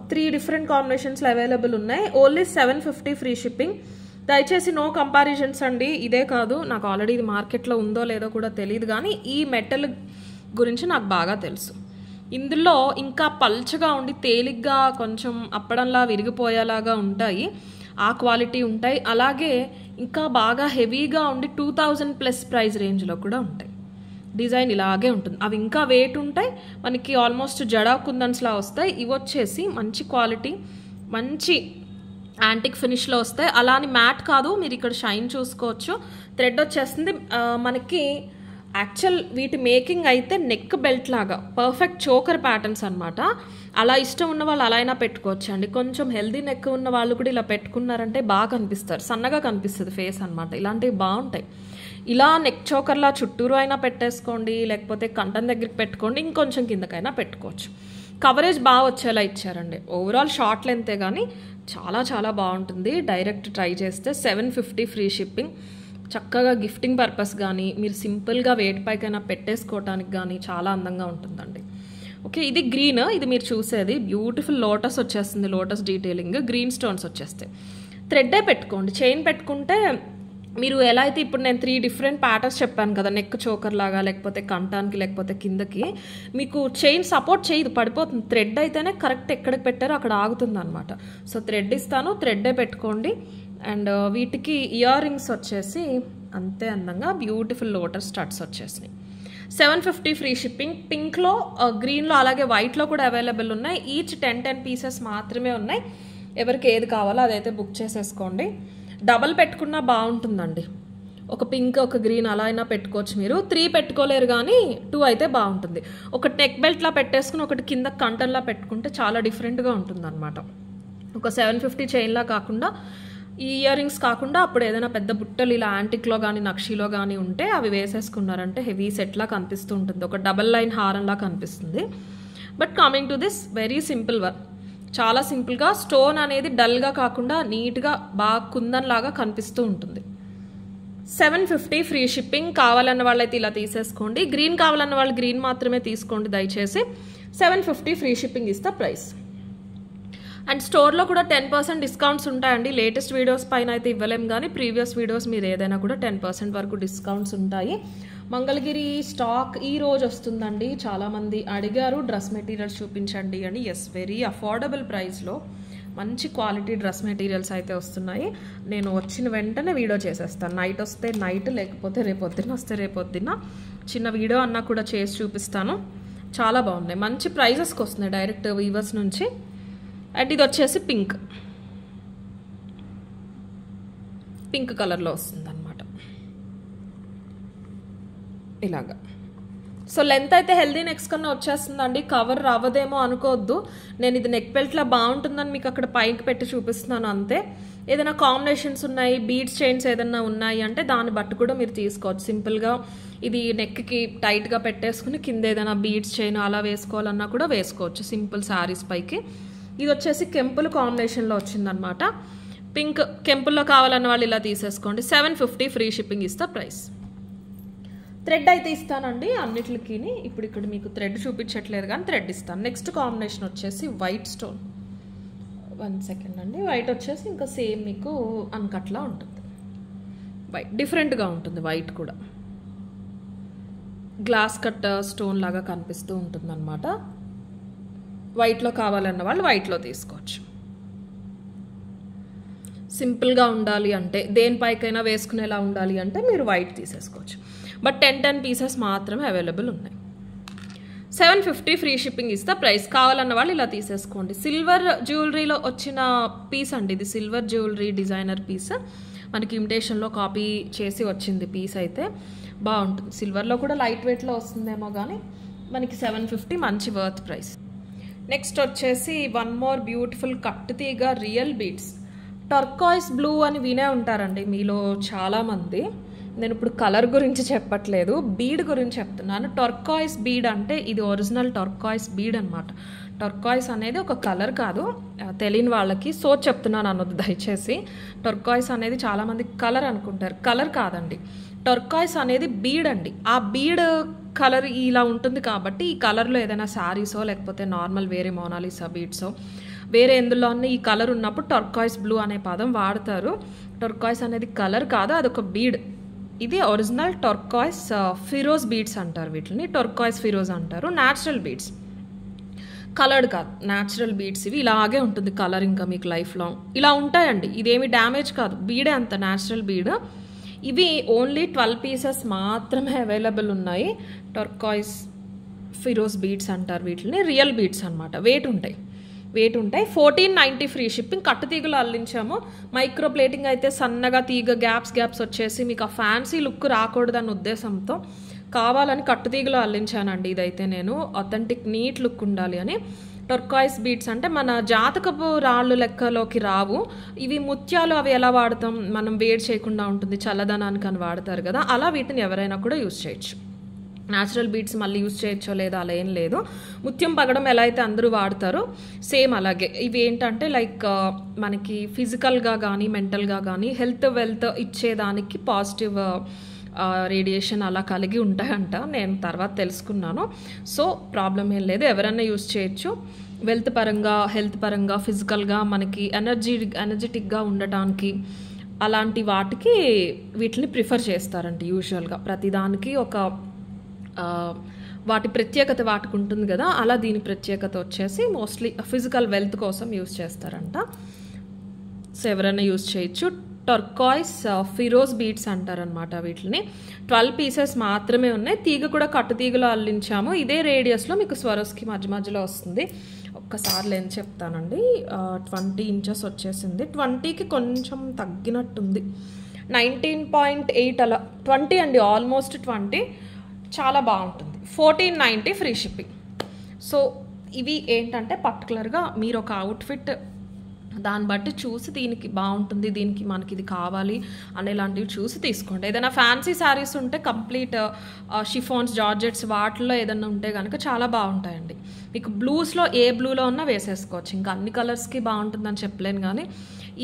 3 డిఫరెంట్ కాంబినేషన్స్లో అవైలబుల్ ఉన్నాయి. Only 750 free shipping. దయచేసి నో కంపారిజన్స్ అండి. ఇదే కాదు, నాకు ఆల్రెడీ ఇది మార్కెట్లో ఉందో లేదో కూడా తెలియదు, కానీ ఈ మెటల్ గురించి నాకు బాగా తెలుసు. ఇందులో ఇంకా పల్చగా ఉండి తేలిగ్గా కొంచెం అప్పడంలా విరిగిపోయేలాగా ఉంటాయి, ఆ క్వాలిటీ ఉంటాయి. అలాగే ఇంకా బాగా హెవీగా ఉండి 2000+ ప్రైస్ రేంజ్లో కూడా ఉంటాయి. డిజైన్ ఇలాగే ఉంటుంది, అవి ఇంకా వెయిట్ ఉంటాయి. మనకి ఆల్మోస్ట్ జడా కుందన్స్లా వస్తాయి. ఇవి వచ్చేసి మంచి క్వాలిటీ, మంచి యాంటిక్ ఫినిష్లో వస్తాయి. అలాని మ్యాట్ కాదు, మీరు ఇక్కడ షైన్ చూసుకోవచ్చు. థ్రెడ్ వచ్చేస్తుంది మనకి. యాక్చువల్ వీటి మేకింగ్ అయితే నెక్ బెల్ట్ లాగా పర్ఫెక్ట్ చోకర్ ప్యాటర్న్స్ అనమాట. అలా ఇష్టం ఉన్న వాళ్ళు అలా అయినా పెట్టుకోవచ్చు అండి. కొంచెం హెల్దీ నెక్ ఉన్న వాళ్ళు కూడా ఇలా పెట్టుకున్నారంటే బాగా కనిపిస్తారు, సన్నగా కనిపిస్తుంది ఫేస్ అనమాట. ఇలాంటివి బాగుంటాయి. ఇలా నెక్ చోకర్లా చుట్టూరు అయినా పెట్టేసుకోండి, లేకపోతే కంఠం దగ్గరికి పెట్టుకోండి, ఇంకొంచెం కిందకైనా పెట్టుకోవచ్చు. కవరేజ్ బాగా వచ్చేలా ఇచ్చారండి. ఓవరాల్ షార్ట్ లెంతే కానీ చాలా చాలా బాగుంటుంది. డైరెక్ట్ ట్రై చేస్తే 750 ఫ్రీ షిప్పింగ్. చక్కగా గిఫ్టింగ్ పర్పస్ కానీ మీరు సింపుల్గా వేటిపైకైనా పెట్టేసుకోవటానికి కానీ చాలా అందంగా ఉంటుందండి. ఓకే, ఇది గ్రీన్, ఇది మీరు చూసేది బ్యూటిఫుల్ లోటస్ వచ్చేస్తుంది. లోటస్ డీటెయిలింగ్, గ్రీన్ స్టోన్స్ వచ్చేస్తాయి. థ్రెడ్డే పెట్టుకోండి. చైన్ పెట్టుకుంటే మీరు ఎలా అయితే ఇప్పుడు నేను 3 డిఫరెంట్ ప్యాటర్న్స్ చెప్పాను కదా, నెక్ చోకర్ లాగా, లేకపోతే కంఠానికి, లేకపోతే కిందకి, మీకు చైన్ సపోర్ట్ చేయదు, పడిపోతుంది. థ్రెడ్ అయితేనే కరెక్ట్ ఎక్కడికి పెట్టారో అక్కడ ఆగుతుంది అనమాట. సో థ్రెడ్ ఇస్తాను, థ్రెడ్డే పెట్టుకోండి. అండ్ వీటికి ఇయర్ రింగ్స్ వచ్చేసి అంతే అందంగా బ్యూటిఫుల్ లోటస్ స్టడ్స్ వచ్చేసినాయి. 750 ఫ్రీ షిప్పింగ్. పింక్లో, గ్రీన్లో అలాగే వైట్లో కూడా అవైలబుల్ ఉన్నాయి. ఈచ్ 10 పీసెస్ మాత్రమే ఉన్నాయి. ఎవరికి ఏది కావాలో అదైతే బుక్ చేసేసుకోండి. డబల్ పెట్టుకున్నా బాగుంటుందండి. ఒక పింక్ ఒక గ్రీన్ అలా అయినా పెట్టుకోవచ్చు. మీరు 3 పెట్టుకోలేరు కానీ 2 అయితే బాగుంటుంది. ఒక నెక్ బెల్ట్లా పెట్టేసుకుని ఒకటి కింద కంటన్లా పెట్టుకుంటే చాలా డిఫరెంట్గా ఉంటుంది అనమాట. ఒక 750 చైన్లా కాకుండా, ఈ ఇయర్ రింగ్స్ కాకుండా అప్పుడు ఏదైనా పెద్ద బుట్టలు ఇలా యాంటిక్లో కానీ నక్షీలో కానీ ఉంటే అవి వేసేసుకున్నారంటే హెవీ సెట్లా కనిపిస్తూ ఉంటుంది. ఒక డబల్ లైన్ హారంలా కనిపిస్తుంది. But coming to this very simple one. చాలా సింపుల్గా స్టోన్ అనేది డల్గా కాకుండా నీట్గా బాగా కుందన్ లాగా కనిపిస్తూ ఉంటుంది. 750 ఫ్రీ షిప్పింగ్. కావాలన్న వాళ్ళైతే ఇలా తీసేసుకోండి. గ్రీన్ కావాలన్న వాళ్ళు గ్రీన్ మాత్రమే తీసుకోండి దయచేసి. 750 free shipping is the price. And స్టోర్లో కూడా 10% డిస్కౌంట్స్ ఉంటాయండి. లేటెస్ట్ వీడియోస్ పైన అయితే ఇవ్వలేం కానీ ప్రీవియస్ వీడియోస్ మీరు ఏదైనా కూడా 10% వరకు డిస్కౌంట్స్ ఉంటాయి. మంగళగిరి స్టాక్ ఈ రోజు వస్తుందండి. చాలామంది అడిగారు డ్రెస్ మెటీరియల్స్ చూపించండి అని. ఎస్, వెరీ అఫోర్డబుల్ ప్రైస్లో మంచి క్వాలిటీ డ్రెస్ మెటీరియల్స్ అయితే వస్తున్నాయి. నేను వచ్చిన వెంటనే వీడియో చేసేస్తాను. నైట్ వస్తే నైట్, లేకపోతే రేపొద్దున వస్తే రేపొద్దున చిన్న వీడియో అన్నా కూడా చేసి చూపిస్తాను. చాలా బాగున్నాయి. మంచి ప్రైజెస్కి వస్తున్నాయి డైరెక్ట్ వీవర్స్ నుంచి. అండ్ ఇది వచ్చేసి పింక్ కలర్లో వస్తుంది అనమాట ఇలాగా. సో లెంత్ అయితే హెల్దీ నెక్స్ కన్నా వచ్చేస్తుందండి. కవర్ రావదేమో అనుకోవద్దు. నేను ఇది నెక్ బెల్ట్లా బాగుంటుందని మీకు అక్కడ పైకి పెట్టి చూపిస్తున్నాను అంతే. ఏదైనా కాంబినేషన్స్ ఉన్నాయి, బీడ్స్ చైన్స్ ఏదైనా ఉన్నాయి అంటే దాన్ని బట్టి కూడా మీరు తీసుకోవచ్చు. సింపుల్గా ఇది నెక్కి టైట్గా పెట్టేసుకుని కింద ఏదైనా బీడ్స్ చైన్ అలా వేసుకోవాలన్నా కూడా వేసుకోవచ్చు సింపుల్ శారీస్ పైకి. ఇది వచ్చేసి కెంపుల్ కాంబినేషన్లో వచ్చిందనమాట. పింక్ కెంపుల్లో కావాలన్న వాళ్ళు ఇలా తీసేసుకోండి. 750 free shipping is the price. Thread అయితే ఇస్తానండి అన్నిటికి. ఇప్పుడు ఇక్కడ మీకు థ్రెడ్ చూపించట్లేదు కానీ థ్రెడ్ ఇస్తాను. నెక్స్ట్ కాంబినేషన్ వచ్చేసి వైట్ స్టోన్. 1 సెకండ్ అండి. వైట్ వచ్చేసి ఇంకా సేమ్ మీకు అన్కట్లా ఉంటుంది. వైట్ డిఫరెంట్గా ఉంటుంది. వైట్ కూడా గ్లాస్ కట్ స్టోన్ లాగా కనిపిస్తూ ఉంటుంది అనమాట. వైట్లో కావాలన్న వాళ్ళు వైట్లో తీసుకోవచ్చు. సింపుల్గా ఉండాలి అంటే, దేనిపైకైనా వేసుకునేలా ఉండాలి అంటే మీరు వైట్ తీసేసుకోవచ్చు. బట్ 10 పీసెస్ మాత్రమే అవైలబుల్ ఉన్నాయి. 750 free shipping is the price. కావాలన్న వాళ్ళు ఇలా తీసేసుకోండి. సిల్వర్ జ్యువెలరీలో వచ్చిన పీస్ అండి ఇది. Silver jewellery designer piece. మనకి ఇమిటేషన్లో కాపీ చేసి వచ్చింది పీస్ అయితే బాగుంటుంది. సిల్వర్లో కూడా లైట్ వెయిట్లో వస్తుందేమో కానీ మనకి 750 మంచి వర్త్ ప్రైస్. నెక్స్ట్ వచ్చేసి వన్ మోర్ బ్యూటిఫుల్ కట్టు తీగ రియల్ బీడ్స్. టర్కాయిస్ బ్లూ అని వినే ఉంటారండి మీలో చాలామంది. నేను ఇప్పుడు కలర్ గురించి చెప్పట్లేదు, బీడ్ గురించి చెప్తున్నాను. టర్కాయిస్ బీడ్ అంటే ఇది ఒరిజినల్ టర్కాయిస్ బీడ్ అనమాట. టర్కాయిస్ అనేది ఒక కలర్ కాదు, తెలియని వాళ్ళకి సో చెప్తున్నాను అన్నది దయచేసి. టర్కాయిస్ అనేది చాలామంది కలర్ అనుకుంటారు, కలర్ కాదండి. టర్కాయిస్ అనేది బీడ్ అండి. ఆ బీడ్ కలర్ ఇలా ఉంటుంది కాబట్టి ఈ కలర్లో ఏదైనా శారీసో లేకపోతే నార్మల్ వేరే మోనాలిసా బీడ్సో వేరే ఎందులోనే ఈ కలర్ ఉన్నప్పుడు టర్కాయిస్ బ్లూ అనే పదం వాడతారు. టర్కాయిస్ అనేది కలర్ కాదు, అదొక బీడ్. ఇది ఒరిజినల్ టర్కాయిస్ ఫిరోజ్ బీడ్స్ అంటారు వీటిని. టర్కాయిస్ ఫిరోజ్ అంటారు. న్యాచురల్ బీడ్స్, కలర్డ్ కాదు, న్యాచురల్ బీడ్స్. ఇవి ఇలాగే ఉంటుంది కలర్ ఇంకా మీకు లైఫ్ లాంగ్ ఇలా ఉంటాయండి. ఇదేమి డ్యామేజ్ కాదు, బీడే అంత న్యాచురల్ బీడ్. ఇవి ఓన్లీ 12 పీసెస్ మాత్రమే అవైలబుల్ ఉన్నాయి. టర్కాయిస్ ఫిరోజ్ బీడ్స్ అంటారు వీటిని. రియల్ బీడ్స్ అనమాట. వెయిట్ ఉంటాయి. 1490 ఫ్రీ షిప్పింగ్. కట్టు తీగలు అల్లించాము. మైక్రో ప్లేటింగ్ అయితే సన్నగా తీగ గ్యాప్స్ వచ్చేసి మీకు ఆ ఫ్యాన్సీ లుక్ రాకూడదన్న ఉద్దేశంతో కావాలని కట్టు తీగలు అల్లించానండి. ఇదైతే నేను అథెంటిక్ నీట్ లుక్ ఉండాలి అని. టర్కాయిస్ బీడ్స్ అంటే మన జాతకపు రాళ్ళు లెక్కలోకి రావు. ఇవి ముత్యాలు అవి ఎలా వాడతాం, మనం వేడి చేయకుండా ఉంటుంది చల్లదనానికి అని వాడతారు కదా, అలా వీటిని ఎవరైనా కూడా యూజ్ చేయొచ్చు. న్యాచురల్ బీడ్స్ మళ్ళీ యూజ్ చేయొచ్చో లేదా అలా ఏం లేదు. ముత్యం పగడం ఎలా అయితే అందరూ వాడతారో సేమ్ అలాగే. ఇవి ఏంటంటే లైక్ మనకి ఫిజికల్గా కానీ మెంటల్గా కానీ హెల్త్ వెల్త్ ఇచ్చేదానికి పాజిటివ్ రేడియేషన్ అలా కలిగి ఉంటాయంట. నేను తర్వాత తెలుసుకున్నాను. సో ప్రాబ్లం ఏం లేదు, ఎవరైనా యూజ్ చేయొచ్చు. వెల్త్ పరంగా, హెల్త్ పరంగా, ఫిజికల్గా మనకి ఎనర్జెటిక్గా ఉండటానికి అలాంటి వాటికి వీటిని ప్రిఫర్ చేస్తారంట యూజువల్గా. ప్రతిదానికి ఒక వాటి ప్రత్యేకత వాటికి ఉంటుంది కదా, అలా దీని ప్రత్యేకత వచ్చేసి మోస్ట్లీ ఫిజికల్ వెల్త్ కోసం యూజ్ చేస్తారంట. సో ఎవరైనా యూజ్ చేయొచ్చు. టర్కాయిస్ ఫిరోజ్ బీడ్స్ అంటారనమాట. వీటిని 12 పీసెస్ మాత్రమే ఉన్నాయి. తీగ కూడా కట్టు తీగలో అల్లించాము. ఇదే రేడియస్లో మీకు స్వరోస్కి మధ్య మధ్యలో వస్తుంది. ఒక్కసారి లెంత్ చెప్తానండి. 20 ఇంచెస్ వచ్చేసింది. 20కి కొంచెం తగ్గినట్టుంది, 19.8 అలా. 20 అండి, ఆల్మోస్ట్ 20. చాలా బాగుంటుంది. 1490 ఫ్రీ షిప్పింగ్. సో ఇవి ఏంటంటే పర్టికులర్గా మీరు ఒక అవుట్ఫిట్ దాన్ని బట్టి చూసి దీనికి బాగుంటుంది, దీనికి మనకి ఇది కావాలి అనేలాంటివి చూసి తీసుకోండి. ఏదైనా ఫ్యాన్సీ శారీస్ ఉంటే కంప్లీట్ షిఫాన్స్, జార్జెట్స్ వాటిల్లో ఏదైనా ఉంటే కనుక చాలా బాగుంటాయండి. మీకు బ్లూస్లో ఏ బ్లూలో ఉన్నా వేసేసుకోవచ్చు. ఇంకా అన్ని కలర్స్కి బాగుంటుందని చెప్పలేను, కానీ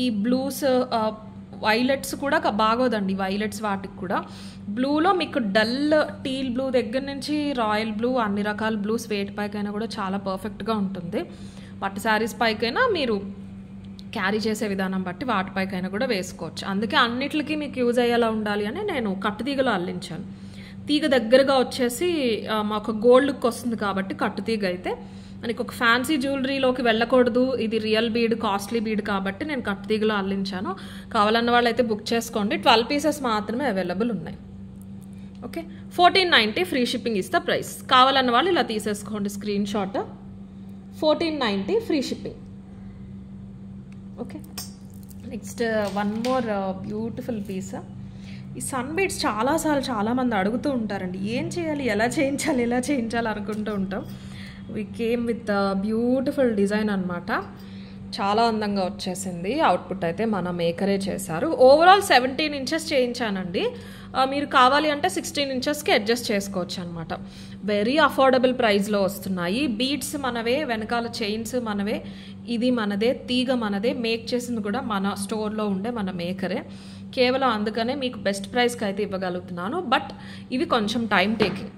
ఈ బ్లూస్, వైలెట్స్ కూడా బాగోదండి. వైలెట్స్ వాటికి కూడా బ్లూలో మీకు డల్ టీల్ బ్లూ దగ్గర నుంచి రాయల్ బ్లూ, అన్ని రకాల బ్లూస్ వేటి పైకైనా కూడా చాలా పర్ఫెక్ట్గా ఉంటుంది. పట్టు శారీస్ పైకైనా మీరు క్యారీ చేసే విధానం బట్టి వాటిపైకైనా కూడా వేసుకోవచ్చు. అందుకే అన్నిటికీ మీకు యూజ్ అయ్యేలా ఉండాలి అని నేను కట్టుతీగలో అల్లించాను. తీగ దగ్గరగా వచ్చేసి మాకు గోల్డ్ లుక్ వస్తుంది కాబట్టి కట్టుతీగ అయితే మనకి ఒక ఫ్యాన్సీ జ్యువెలరీలోకి వెళ్ళకూడదు. ఇది రియల్ బీడ్, కాస్ట్లీ బీడ్ కాబట్టి నేను కట్టుతీగలో అల్లించాను. కావాలన్న వాళ్ళు అయితే బుక్ చేసుకోండి. 12 పీసెస్ మాత్రమే అవైలబుల్ ఉన్నాయి. ఓకే, 1490 ఫ్రీ షిప్పింగ్ ఇస్తా ప్రైస్. కావాలన్న వాళ్ళు ఇలా తీసేసుకోండి screenshot. 1490 free shipping. Okay, next one more beautiful piece. ఈ సన్ బీడ్స్ చాలామంది అడుగుతూ ఉంటారండి, ఏం చేయాలి, ఎలా చేయించాలి అనుకుంటూ ఉంటాం. We came with beautiful design అనమాట. చాలా అందంగా వచ్చేసింది. అవుట్పుట్ అయితే మన మేకరే చేశారు. ఓవరాల్ 17 ఇంచెస్ చేయించానండి. మీరు కావాలి అంటే 16 ఇంచెస్కి అడ్జస్ట్ చేసుకోవచ్చు అనమాట. వెరీ అఫోర్డబుల్ ప్రైస్లో వస్తున్నాయి. బీడ్స్ మనవే, వెనకాల చైన్స్ మనవే, ఇది మనదే, తీగ మనదే, మేక్ చేసింది కూడా మన స్టోర్లో ఉండే మన మేకరే. కేవలం అందుకనే మీకు బెస్ట్ ప్రైస్కి అయితే ఇవ్వగలుగుతున్నాను. బట్ ఇవి కొంచెం టైం టేకింగ్.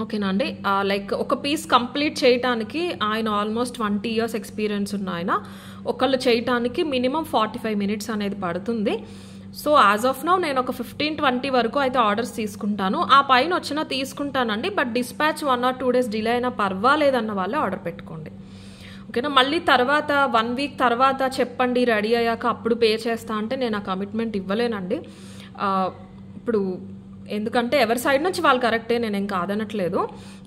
ఓకేనా అండి. లైక్ ఒక పీస్ కంప్లీట్ చేయటానికి ఆయన ఆల్మోస్ట్ 20 ఇయర్స్ ఎక్స్పీరియన్స్ ఉన్న ఆయన ఒకళ్ళు చేయటానికి మినిమం 45 మినిట్స్ అనేది పడుతుంది. సో యాజ్ ఆఫ్ నౌ నేను ఒక 15-20 వరకు అయితే ఆర్డర్స్ తీసుకుంటాను. ఆ పైన వచ్చినా తీసుకుంటానండి. But dispatch 1 or 2 days delay అయినా పర్వాలేదన్న వాళ్ళే ఆర్డర్ పెట్టుకోండి. ఓకేనా. మళ్ళీ తర్వాత 1 week తర్వాత చెప్పండి రెడీ అయ్యాక అప్పుడు పే చేస్తా అంటే నేను ఆ కమిట్మెంట్ ఇవ్వలేనండి. ఇప్పుడు ఎందుకంటే ఎవరి సైడ్ నుంచి వాళ్ళు కరెక్టే, నేనేం కాదనట్లేదు.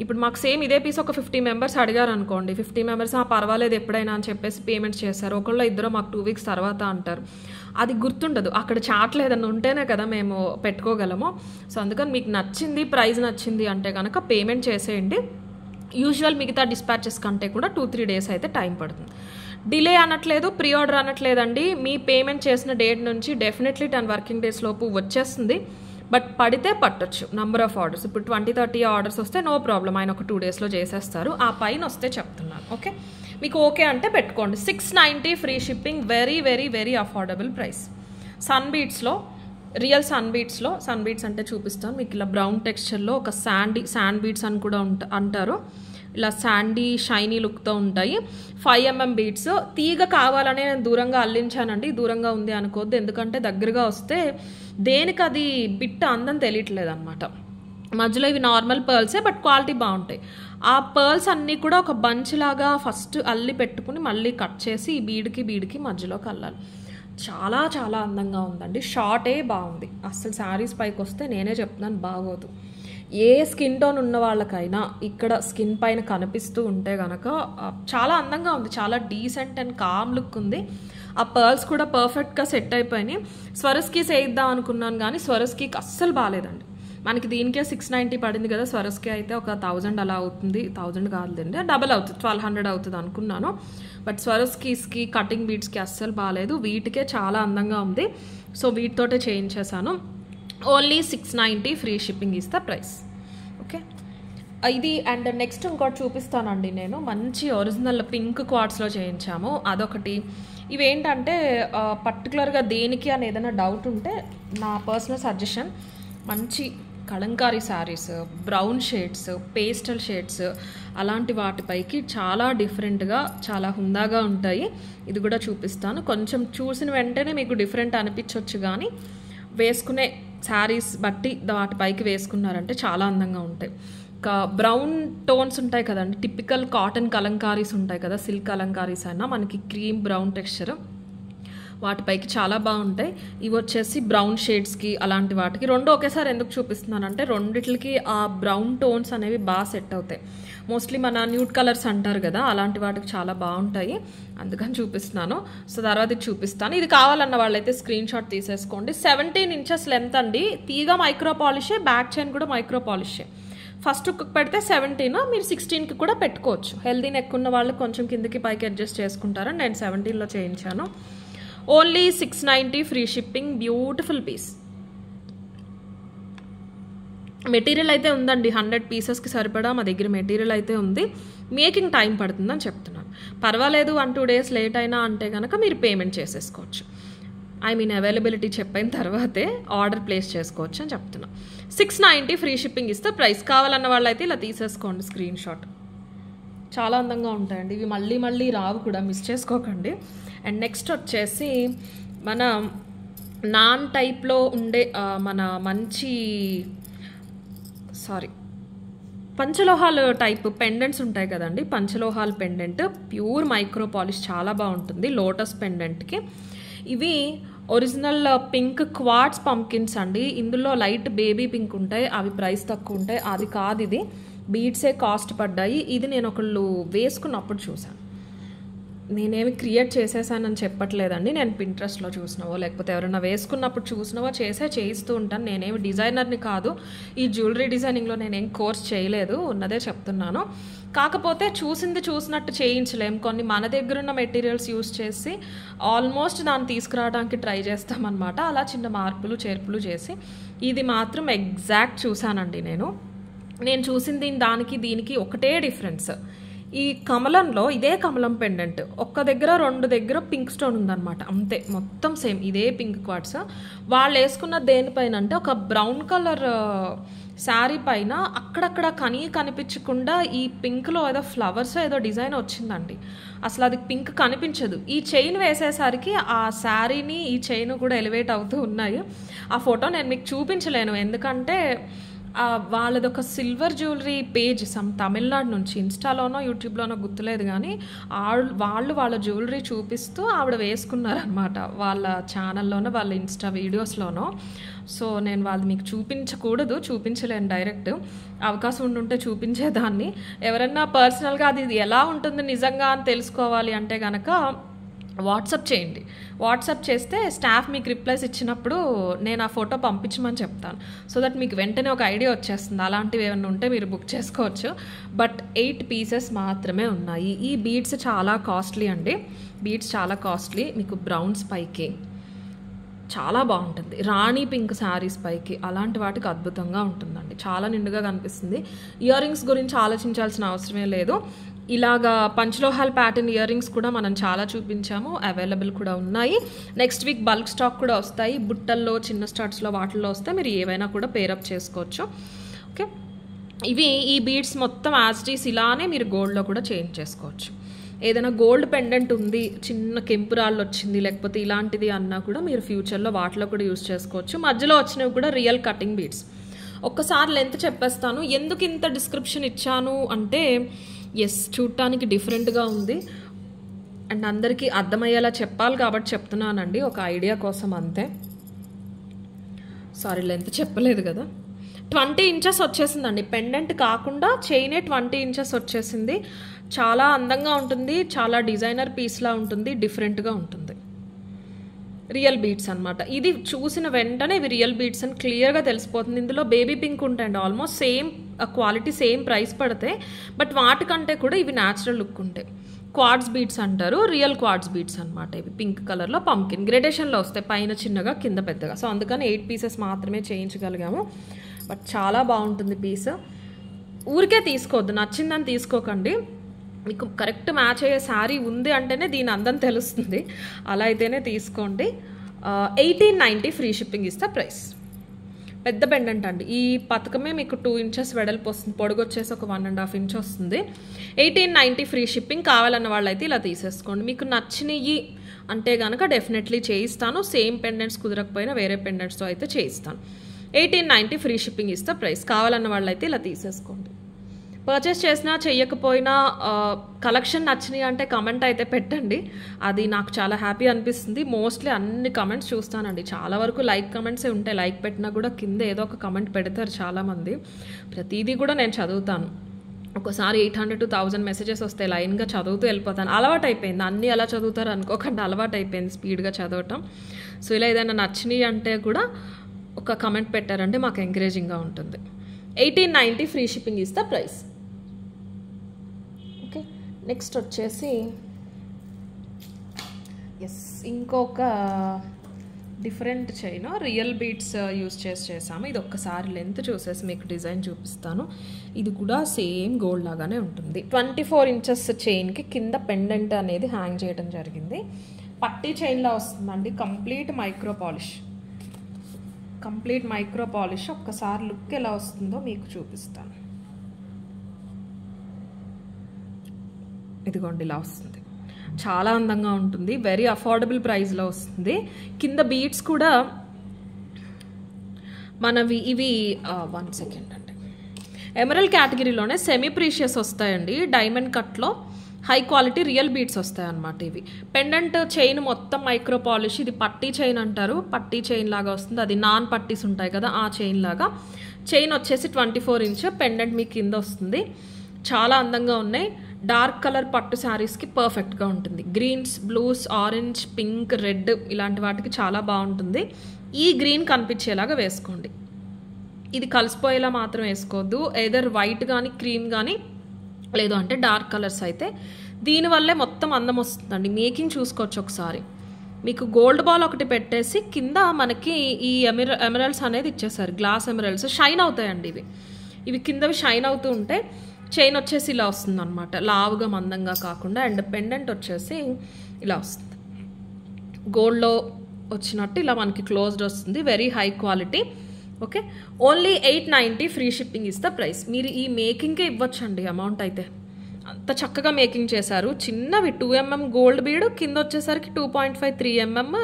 ఇప్పుడు మాకు సేమ్ ఇదే పీస్ ఒక 50 members అడిగారు అనుకోండి. 50 members పర్వాలేదు ఎప్పుడైనా అని చెప్పేసి పేమెంట్ చేశారు. ఒకళ్ళు ఇద్దరు మాకు 2 weeks తర్వాత అంటారు. అది గుర్తుండదు. అక్కడ చాట్లు ఏదన్నా ఉంటేనే కదా మేము పెట్టుకోగలము. సో అందుకని మీకు నచ్చింది, ప్రైస్ నచ్చింది అంటే కనుక పేమెంట్ చేసేయండి. యూజువల్ మిగతా డిస్పాచెస్ కంటే కూడా 2-3 days అయితే టైం పడుతుంది. డిలే అనట్లేదు, ప్రీ ఆర్డర్ అనట్లేదండి. మీ పేమెంట్ చేసిన డేట్ నుంచి డెఫినెట్లీ 10 working days లోపు వచ్చేస్తుంది. బట్ పడితే పట్టొచ్చు నంబర్ ఆఫ్ ఆర్డర్స్. ఇప్పుడు 20-30 ఆర్డర్స్ వస్తే నో ప్రాబ్లం, ఆయన ఒక 2 daysలో చేసేస్తారు. ఆ పైన వస్తే చెప్తున్నాను. ఓకే, మీకు ఓకే అంటే పెట్టుకోండి. 690 free shipping. Very very very affordable price. Sun బీడ్స్లో, రియల్ సన్ బీడ్స్ అంటే చూపిస్తాను మీకు. ఇలా బ్రౌన్ టెక్స్చర్లో ఒక శాండ్ బీడ్స్ అని కూడా అంటారు. ఇలా శాండీ షైనీ లుక్తో ఉంటాయి. 5 mm బీడ్స్. తీగ కావాలనే నేను దూరంగా అల్లించానండి. దూరంగా ఉంది అనుకోవద్దు, ఎందుకంటే దగ్గరగా వస్తే దేనికి అది బిట్ట అందం తెలియట్లేదు అనమాట. మధ్యలో ఇవి నార్మల్ పర్ల్సే, బట్ క్వాలిటీ బాగుంటాయి. ఆ పర్ల్స్ అన్నీ కూడా ఒక బంచ్ లాగా ఫస్ట్ అల్లి పెట్టుకుని మళ్ళీ కట్ చేసి ఈ బీడ్కి మధ్యలోకి అల్లాలి. చాలా చాలా అందంగా ఉందండి. షార్టే బాగుంది. అసలు శారీస్ పైకి వస్తే నేనే చెప్తున్నాను బాగోదు. ఏ స్కిన్ టోన్ ఉన్న వాళ్ళకైనా ఇక్కడ స్కిన్ పైన కనిపిస్తూ ఉంటే కనుక చాలా అందంగా ఉంది. చాలా డీసెంట్ అండ్ కామ్ లుక్ ఉంది. ఆ పర్ల్స్ కూడా పర్ఫెక్ట్గా సెట్ అయిపోయినాయి. స్వరస్కి చేయిద్దాం అనుకున్నాను కానీ స్వరస్కి అస్సలు బాగాలేదండి. మనకి దీనికే 690 పడింది కదా, స్వరస్కి అయితే ఒక 1000 అలా అవుతుంది. 1000 కాదులేండి, డబల్ అవుతుంది, 1200 అవుతుంది అనుకున్నాను. బట్ స్వరస్కీస్కి, కటింగ్ బీడ్స్కి అస్సలు బాగాలేదు. వీటికే చాలా అందంగా ఉంది. సో వీటితోటే చేయించేసాను. ఓన్లీ 690 ఫ్రీ షిప్పింగ్ ఇస్తా ప్రైస్. ఓకే, ఇది అండ్ నెక్స్ట్ ఇంకోటి చూపిస్తానండి. నేను మంచి ఒరిజినల్ పింక్ క్వార్ట్స్లో చేయించాము, అదొకటి. ఇవేంటంటే పర్టికులర్గా దేనికి అని ఏదైనా డౌట్ ఉంటే నా పర్సనల్ సజెషన్, మంచి Kalamkari saris, brown shades, pastel shades అలాంటి వాటిపైకి చాలా డిఫరెంట్గా, చాలా హుందాగా ఉంటాయి. ఇది కూడా చూపిస్తాను. కొంచెం చూసిన వెంటనే మీకు డిఫరెంట్ అనిపించవచ్చు, కానీ వేసుకునే శారీస్ బట్టి వాటిపైకి వేసుకున్నారంటే చాలా అందంగా ఉంటాయి. ఇంకా బ్రౌన్ టోన్స్ ఉంటాయి కదండి, టిపికల్ కాటన్ కలంకారీస్ ఉంటాయి కదా, సిల్క్ కలంకారీస్ అయినా మనకి క్రీమ్ బ్రౌన్ టెక్స్చర్, వాటిపైకి చాలా బాగుంటాయి. ఇవి వచ్చేసి బ్రౌన్ షేడ్స్కి అలాంటి వాటికి రెండు ఒకేసారి ఎందుకు చూపిస్తున్నానంటే రెండిట్లకి ఆ బ్రౌన్ టోన్స్ అనేవి బాగా సెట్ అవుతాయి. మోస్ట్లీ మన న్యూడ్ కలర్స్ అంటారు కదా, అలాంటి వాటికి చాలా బాగుంటాయి, అందుకని చూపిస్తున్నాను. సో తర్వాత ఇది చూపిస్తాను. ఇది కావాలన్న వాళ్ళైతే స్క్రీన్ షాట్ తీసేసుకోండి. 17 ఇంచెస్ లెంత్ అండి. తీగ మైక్రో పాలిషే, బ్యాక్ చైన్ కూడా మైక్రో పాలిషే. ఫస్ట్ హుక్ పెడితే 17, మీరు 16కి కూడా పెట్టుకోవచ్చు. హెల్దీ నెక్ ఉన్న వాళ్ళు కొంచెం కిందకి పైకి అడ్జస్ట్ చేసుకుంటారని నేను 17లో చేయించాను. Only 690 free shipping. Beautiful piece. Material అయితే ఉందండి, 100 పీసెస్కి సరిపడా మా దగ్గర మెటీరియల్ అయితే ఉంది. మేకింగ్ టైం పడుతుందని చెప్తున్నాను. పర్వాలేదు 1-2 డేస్ లేట్ అయినా అంటే కనుక మీరు పేమెంట్ చేసేసుకోవచ్చు. అవైలబిలిటీ చెప్పిన తర్వాతే ఆర్డర్ ప్లేస్ చేసుకోవచ్చు అని చెప్తున్నాను. 690 ఫ్రీ షిప్పింగ్ ఇస్తే ప్రైస్. కావాలన్న వాళ్ళైతే ఇలా తీసేసుకోండి స్క్రీన్ షాట్. చాలా అందంగా ఉంటాయండి ఇవి, మళ్ళీ మళ్ళీ రావు కూడా, మిస్ చేసుకోకండి. అండ్ నెక్స్ట్ వచ్చేసి మన నాన్ టైప్లో ఉండే మన మంచి పంచలోహాలు టైప్ పెండెంట్స్ ఉంటాయి కదండి, పంచలోహాల పెండెంట్ ప్యూర్ మైక్రో పాలిష్ చాలా బాగుంటుంది లోటస్ పెండెంట్కి. ఇవి ఒరిజినల్ పింక్ క్వార్ట్స్ పంకిన్స్ అండి. ఇందులో లైట్ బేబీ పింక్ ఉంటాయి, అవి ప్రైస్ తక్కువ ఉంటాయి. అది కాదు, ఇది బీడ్సే కాస్ట్ పడ్డాయి. ఇది నేను ఒకళ్ళు వేసుకున్నప్పుడు చూసాను. నేనేమి క్రియేట్ చేసేసానని చెప్పట్లేదండి, నేను పింట్రెస్ట్లో చూసినవో లేకపోతే ఎవరైనా వేసుకున్నప్పుడు చూసినవో చేయిస్తూ ఉంటాను. నేనేమి డిజైనర్ని కాదు, ఈ జ్యువెలరీ డిజైనింగ్లో నేనేం కోర్స్ చేయలేదు, ఉన్నదే చెప్తున్నాను. కాకపోతే చూసినట్టు చేయించలేం. కొన్ని మన దగ్గర ఉన్న మెటీరియల్స్ యూస్ చేసి ఆల్మోస్ట్ దాన్ని తీసుకురావడానికి ట్రై చేస్తామన్నమాట. అలా చిన్న మార్పులు చేర్పులు చేసి ఇది మాత్రం ఎగ్జాక్ట్ చూసానండి. నేను చూసింది దానికి దీనికి ఒకటే డిఫరెన్స్. ఈ కమలంలో ఇదే కమలం పెండెంట్ ఒక్క దగ్గర 2 దగ్గర పింక్ స్టోన్ ఉందన్నమాట, అంతే. మొత్తం సేమ్ ఇదే పింక్ క్వార్ట్స్. వాళ్ళు వేసుకున్న దేనిపైన అంటే ఒక బ్రౌన్ కలర్ శారీ పైన అక్కడక్కడ కనిపించకుండా ఈ పింక్లో ఏదో ఫ్లవర్స్ ఏదో డిజైన్ వచ్చిందండి. అసలు అది పింక్ కనిపించదు. ఈ చైన్ వేసేసరికి ఆ శారీని ఈ చైన్ కూడా ఎలివేట్ అవుతూ ఉన్నాయి. ఆ ఫోటో నేను మీకు చూపించలేను, ఎందుకంటే వాళ్ళది ఒక సిల్వర్ జ్యువెలరీ పేజ్ తమిళనాడు నుంచి, ఇన్స్టాలోనో యూట్యూబ్లోనో గుర్తులేదు కానీ వాళ్ళ జ్యువెలరీ చూపిస్తూ ఆవిడ వేసుకున్నారనమాట వాళ్ళ ఛానల్లోనో వాళ్ళ ఇన్స్టా వీడియోస్లోనో. సో నేను వాళ్ళు మీకు చూపించలేను డైరెక్ట్. అవకాశం ఉండుంటే చూపించేదాన్ని. ఎవరన్నా పర్సనల్గా అది ఎలా ఉంటుంది నిజంగా అని తెలుసుకోవాలి అంటే కనుక వాట్సాప్ చేయండి. వాట్సాప్ చేస్తే స్టాఫ్ మీకు రిప్లైస్ ఇచ్చినప్పుడు నేను ఆ ఫోటో పంపించమని చెప్తాను. సో దట్ మీకు వెంటనే ఒక ఐడియా వచ్చేస్తుంది. అలాంటివి ఏమైనా ఉంటే మీరు బుక్ చేసుకోవచ్చు. బట్ 8 పీసెస్ మాత్రమే ఉన్నాయి. ఈ బీడ్స్ చాలా కాస్ట్లీ అండి. మీకు బ్రౌన్స్ పైకి చాలా బాగుంటుంది. రాణి పింక్ శారీస్ పైకి అలాంటి వాటికి అద్భుతంగా ఉంటుందండి. చాలా నిండుగా కనిపిస్తుంది. ఇయర్ రింగ్స్ గురించి ఆలోచించాల్సిన అవసరమే లేదు. ఇలాగా పంచలోహాల్ ప్యాటర్న్ ఇయర్ రింగ్స్ కూడా మనం చాలా చూపించాము, అవైలబుల్ కూడా ఉన్నాయి. నెక్స్ట్ వీక్ బల్క్ స్టాక్ కూడా వస్తాయి. బుట్టల్లో చిన్న స్టార్ట్స్లో వాటిల్లో వస్తే మీరు ఏవైనా కూడా పేరప్ చేసుకోవచ్చు. ఓకే, ఈ బీడ్స్ మొత్తం యాజ్టీస్ ఇలానే మీరు గోల్డ్లో కూడా చేంజ్ చేసుకోవచ్చు. ఏదైనా గోల్డ్ పెండెంట్ ఉంది, చిన్న కెంపురాళ్ళు వచ్చింది లేకపోతే ఇలాంటిది అన్నా కూడా మీరు ఫ్యూచర్లో వాటిలో కూడా యూస్ చేసుకోవచ్చు. మధ్యలో వచ్చినవి కూడా రియల్ కటింగ్ బీడ్స్. ఒక్కసారి లెంత్ చెప్పేస్తాను. ఎందుకు ఇంత డిస్క్రిప్షన్ ఇచ్చాను అంటే చూడటానికి డిఫరెంట్గా ఉంది అండ్ అందరికీ అర్థమయ్యేలా చెప్పాలి కాబట్టి చెప్తున్నానండి, ఒక ఐడియా కోసం అంతే. లెంత్ చెప్పలేదు కదా. 20 ఇంచెస్ వచ్చేసిందండి. పెండెంట్ కాకుండా చైనే 20 ఇంచెస్ వచ్చేసింది. చాలా అందంగా ఉంటుంది, చాలా డిజైనర్ పీస్లా ఉంటుంది, డిఫరెంట్గా ఉంటుంది. రియల్ బీడ్స్ అనమాట. ఇది చూసిన వెంటనే ఇవి రియల్ బీడ్స్ అని క్లియర్గా తెలిసిపోతుంది. ఇందులో బేబీ పింక్ ఉంటాయండి, almost same quality, same price పడతాయి. బట్ వాటికంటే కూడా ఇవి న్యాచురల్ లుక్ ఉంటాయి. క్వార్ట్స్ బీడ్స్ అంటారు, రియల్ క్వార్ట్స్ బీడ్స్ అనమాట. ఇవి పింక్ కలర్లో పంకిన్ గ్రేడేషన్లో వస్తాయి, పైన చిన్నగా కింద పెద్దగా. సో అందుకని 8 పీసెస్ మాత్రమే చేయించగలిగాము. బట్ చాలా బాగుంటుంది పీస్. ఊరికే తీసుకోవద్దు, నచ్చిందని తీసుకోకండి. మీకు కరెక్ట్ మ్యాచ్ అయ్యే శారీ ఉంది అంటేనే దీని అందం తెలుస్తుంది, అలా అయితేనే తీసుకోండి. 1890 ఫ్రీ షిప్పింగ్ ఇస్తే ప్రైస్. పెద్ద పెండెంట్ అండి. ఈ పథకమే మీకు 2 ఇంచెస్ వెడల్పు వస్తుంది, పొడుగు వచ్చేసి ఒక 1.5 ఇంచ్ వస్తుంది. 1890 ఫ్రీ షిప్పింగ్. కావాలన్న వాళ్ళైతే ఇలా తీసేసుకోండి. మీకు నచ్చినవి అంటే కనుక డెఫినెట్లీ చేయిస్తాను. సేమ్ పెండెంట్స్ కుదరకపోయినా వేరే పెండెంట్స్తో అయితే చేయిస్తాను. 1890 ఫ్రీ షిప్పింగ్ ఇస్తే ప్రైస్. కావాలన్న వాళ్ళైతే ఇలా తీసేసుకోండి. పర్చేస్ చేసినా చెయ్యకపోయినా కలెక్షన్ నచ్చినాయి అంటే కమెంట్ అయితే పెట్టండి. అది నాకు చాలా హ్యాపీ అనిపిస్తుంది. మోస్ట్లీ అన్ని కమెంట్స్ చూస్తానండి. చాలా వరకు లైక్ కమెంట్సే ఉంటాయి. లైక్ పెట్టినా కూడా కింద ఏదో ఒక కమెంట్ పెడతారు చాలామంది. ప్రతిదీ కూడా నేను చదువుతాను. ఒకసారి 800 to 1000 మెసేజెస్ వస్తాయి, లైన్గా చదువుతూ వెళ్ళిపోతాను. అలవాటు అయిపోయింది. అన్నీ అలా చదువుతారు అనుకోకుండా అలవాటు అయిపోయింది స్పీడ్గా చదవటం. సో ఇలా ఏదైనా నచ్చినాయి అంటే కూడా ఒక కమెంట్ పెట్టారంటే మాకు ఎంకరేజింగ్గా ఉంటుంది. 1890 free shipping is the price. Okay, next వచ్చేసి ఇంకొక different chain real beads use చేసాము. ఇది ఒక్కసారి లెంత్ చూసేసి మీకు డిజైన్ చూపిస్తాను. ఇది కూడా సేమ్ గోల్డ్ లాగానే ఉంటుంది. 24 ఇంచెస్ చైన్కి కింద పెండెంట్ అనేది హ్యాంగ్ చేయడం జరిగింది. పట్టీ చైన్లా వస్తుందండి. Complete micro polish. ఒక్కసారి లుక్ ఎలా వస్తుందో మీకు చూపిస్తాను. ఇదిగోండి ఇలా వస్తుంది. చాలా అందంగా ఉంటుంది. వెరీ అఫోర్డబుల్ ప్రైస్లో వస్తుంది. కింద బీడ్స్ కూడా మనవి ఇవి 1 సెకండ్ అండి, ఎమరల్డ్ కేటగిరీలోనే సెమీ ప్రీషియస్ వస్తాయండి. డైమండ్ కట్లో హై క్వాలిటీ రియల్ బీడ్స్ వస్తాయి అన్నమాట. ఇవి పెండెంట్ చైన్ మొత్తం మైక్రో పాలిష్. ఇది పట్టీ చైన్ అంటారు. పట్టీ చైన్ లాగా వస్తుంది. అది నాన్ పట్టీస్ ఉంటాయి కదా, ఆ చైన్ లాగా. చైన్ వచ్చేసి 24 ఇంచ్. పెండెంట్ మీ కింద వస్తుంది. చాలా అందంగా ఉన్నాయి. డార్క్ కలర్ పట్టు శారీస్కి పర్ఫెక్ట్గా ఉంటుంది. Greens, blues, orange, pink, red ఇలాంటి వాటికి చాలా బాగుంటుంది. ఈ గ్రీన్ కనిపించేలాగా వేసుకోండి. ఇది కలిసిపోయేలా మాత్రం వేసుకోవద్దు. ఏదర్ వైట్ కానీ క్రీమ్ కానీ లేదు అంటే డార్క్ కలర్స్ అయితే. దీనివల్లే మొత్తం అందం వస్తుందండి. మేకింగ్ చూసుకోవచ్చు ఒకసారి. మీకు గోల్డ్ బాల్ ఒకటి పెట్టేసి కింద మనకి ఈ ఎమరల్డ్స్ అనేది ఇచ్చేసారు. గ్లాస్ ఎమరల్డ్స్ షైన్ అవుతాయండి. ఇవి కిందవి షైన్ అవుతూ ఉంటే చైన్ వచ్చేసి ఇలా వస్తుంది అనమాట. లావుగా మందంగా కాకుండా. అండ్ పెండెంట్ వచ్చేసి ఇలా వస్తుంది. గోల్డ్లో వచ్చినట్టు ఇలా మనకి క్లోజ్డ్ వస్తుంది. Very high quality. Okay, only 890 free shipping is the price. మీరు ఈ మేకింగ్కే ఇవ్వచ్చండి అమౌంట్ అయితే. అంత చక్కగా మేకింగ్ చేశారు. చిన్నవి 2 mm గోల్డ్ బీడ్, కింద వచ్చేసరికి 2.5 3 mm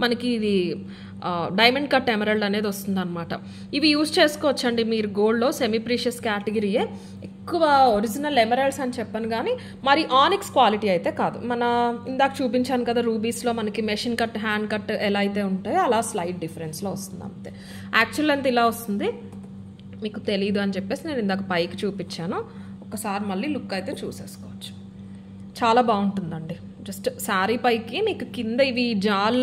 మనకి ఇది డైమండ్ కట్ ఎమరల్డ్ అనేది వస్తుంది అనమాట. ఇవి యూజ్ చేసుకోవచ్చండి మీరు గోల్డ్లో. సెమీ ప్రీషియస్ కేటగిరీయే. ఎక్కువ ఒరిజినల్ ఎమరల్డ్స్ అని చెప్పాను కానీ మరి ఆనిక్స్ క్వాలిటీ అయితే కాదు. మన ఇందాక చూపించాను కదా రూబీస్లో మనకి మెషిన్ కట్, హ్యాండ్ కట్ ఎలా అయితే ఉంటాయో అలా స్లైట్ డిఫరెన్స్లో వస్తుంది అంతే. యాక్చువల్ అంత ఇలా వస్తుంది. మీకు తెలీదు అని చెప్పేసి నేను ఇందాక పైకి చూపించాను. ఒకసారి మళ్ళీ లుక్ అయితే చూసేసుకోవచ్చు. చాలా బాగుంటుందండి. జస్ట్ శారీ పైకి మీకు కింద ఇవి జాల్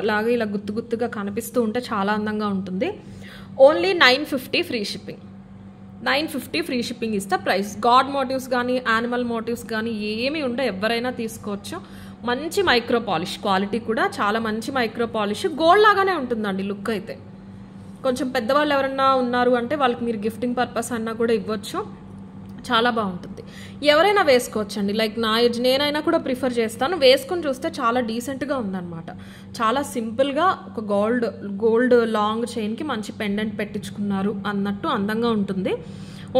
లాగా ఇలా గుత్తుగా కనిపిస్తూ ఉంటే చాలా అందంగా ఉంటుంది. Only 950 free shipping. 950 free shipping is the price. God motives కానీ యానిమల్ మోటివ్స్ కానీ ఏమి ఉంటే ఎవరైనా తీసుకోవచ్చు. మంచి మైక్రో పాలిష్. క్వాలిటీ కూడా చాలా మంచి మైక్రో పాలిష్. గోల్డ్ లాగానే ఉంటుందండి లుక్ అయితే. కొంచెం పెద్దవాళ్ళు ఎవరన్నా ఉన్నారు అంటే వాళ్ళకి మీరు గిఫ్టింగ్ పర్పస్ అన్నా కూడా ఇవ్వచ్చు. చాలా బాగుంటుంది. ఎవరైనా వేసుకోవచ్చండి. లైక్ నా ఏజ్ నేనైనా కూడా ప్రిఫర్ చేస్తాను. వేసుకొని చూస్తే చాలా డీసెంట్గా ఉందన్నమాట. చాలా సింపుల్గా ఒక గోల్డ్ లాంగ్ చైన్కి మంచి పెండెంట్ పెట్టించుకున్నారు అన్నట్టు అందంగా ఉంటుంది.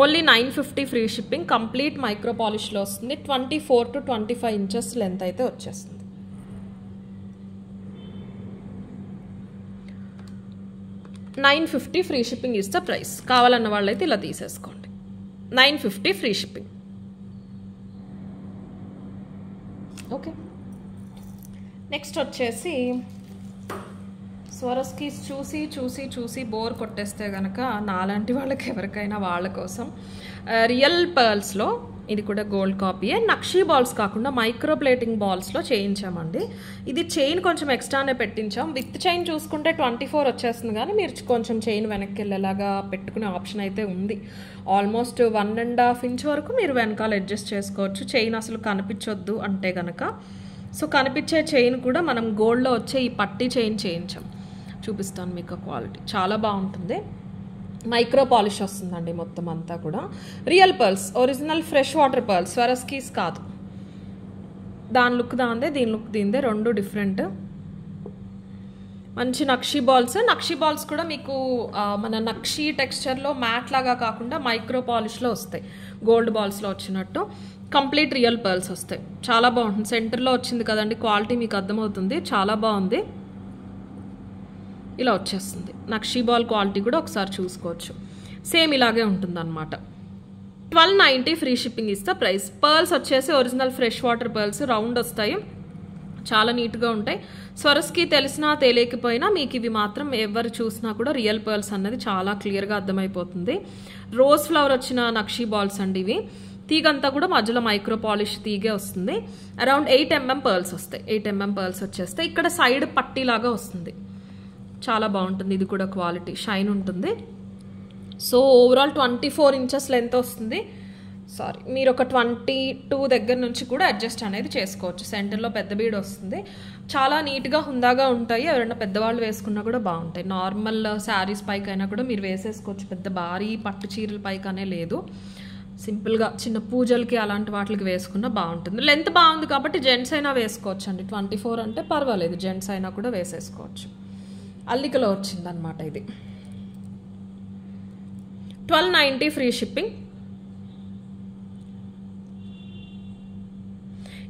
Only 950 free shipping. Complete micro పాలిష్లో వస్తుంది. 24 to 25 ఇంచెస్ లెంత్ అయితే వచ్చేస్తుంది. $950 free shipping is the price. కావాలన్న వాళ్ళైతే ఇలా తీసేసుకోండి. 950 ఫ్రీ షిప్పింగ్. ఓకే, నెక్స్ట్ వచ్చేసి స్వరస్కీస్ చూసి బోర్ కొట్టేస్తే కనుక నాలాంటి వాళ్ళకి ఎవరికైనా వాళ్ళ కోసం రియల్ పర్ల్స్లో ఇది కూడా గోల్డ్ కాపీయే. నక్షీ బాల్స్ కాకుండా మైక్రో ప్లేటింగ్ బాల్స్లో చేయించామండి. ఇది చైన్ కొంచెం ఎక్స్ట్రానే పెట్టించాం. విత్ చైన్ చూసుకుంటే 24 వచ్చేస్తుంది కానీ మీరు కొంచెం చైన్ వెనక్కి వెళ్ళేలాగా పెట్టుకునే ఆప్షన్ అయితే ఉంది. ఆల్మోస్ట్ 1.5 ఇంచ్ వరకు మీరు వెనకాల అడ్జస్ట్ చేసుకోవచ్చు. చైన్ అసలు కనిపించొద్దు అంటే కనుక. సో కనిపించే చైన్ కూడా మనం గోల్డ్లో వచ్చే ఈ పట్టీ చైన్ చేయించాం. చూపిస్తాను మీకు క్వాలిటీ. చాలా బాగుంటుంది. మైక్రో పాలిష్ వస్తుందండి మొత్తం అంతా కూడా. Real pearls, original fresh water pearls. స్వరస్కీస్ కాదు. దాని లుక్ దాందే, దీని లుక్ దీందే, రెండు డిఫరెంట్. మంచి నక్షీ బాల్స్ కూడా మీకు మన నక్షీ టెక్స్చర్లో మ్యాట్ లాగా కాకుండా మైక్రో పాలిష్లో వస్తాయి. గోల్డ్ బాల్స్లో వచ్చినట్టు కంప్లీట్ రియల్ పర్ల్స్ వస్తాయి. చాలా బాగుంటుంది. సెంటర్లో వచ్చింది కదండి, క్వాలిటీ మీకు అర్థమవుతుంది. చాలా బాగుంది. ఇలా వచ్చేస్తుంది. నక్షీ బాల్ క్వాలిటీ కూడా ఒకసారి చూసుకోవచ్చు. సేమ్ ఇలాగే ఉంటుంది అన్నమాట. 1290 ఫ్రీ షిప్పింగ్ ఇస్తా ప్రైస్. పర్ల్స్ వచ్చేసి original fresh water pearls round వస్తాయి, చాలా నీట్గా ఉంటాయి. స్వరస్కి తెలిసినా తెలియకపోయినా మీకు ఇవి మాత్రం ఎవరు చూసినా కూడా రియల్ పర్ల్స్ అన్నది చాలా క్లియర్గా అర్థమైపోతుంది. రోజ్ ఫ్లవర్ వచ్చిన నక్షీ బాల్స్ అండి ఇవి. తీగంతా కూడా మధ్యలో మైక్రో పాలిష్ తీగే వస్తుంది. అరౌండ్ 8 mm పర్ల్స్ వస్తాయి. 8 mm పర్ల్స్ వచ్చేస్తాయి. ఇక్కడ సైడ్ పట్టీలాగా వస్తుంది, చాలా బాగుంటుంది. ఇది కూడా క్వాలిటీ షైన్ ఉంటుంది. సో ఓవరాల్ 24 inches లెంత్ వస్తుంది. సారీ, మీరు ఒక 22 దగ్గర నుంచి కూడా అడ్జస్ట్ అనేది చేసుకోవచ్చు. సెంటర్లో పెద్ద బీడ్ వస్తుంది, చాలా నీట్గా హుందాగా ఉంటాయి. ఎవరైనా పెద్దవాళ్ళు వేసుకున్నా కూడా బాగుంటాయి. నార్మల్ శారీస్ పైకైనా కూడా మీరు వేసేసుకోవచ్చు, పెద్ద భారీ పట్టు చీరల పైకనే లేదు. సింపుల్గా చిన్న పూజలకి అలాంటి వాటికి వేసుకున్నా బాగుంటుంది. లెంత్ బాగుంది కాబట్టి జెంట్స్ అయినా వేసుకోవచ్చు అండి. 24 అంటే పర్వాలేదు, జెంట్స్ అయినా కూడా వేసేసుకోవచ్చు. అల్లికలో వచ్చిందనమాట ఇది. 1290 ఫ్రీ షిప్పింగ్.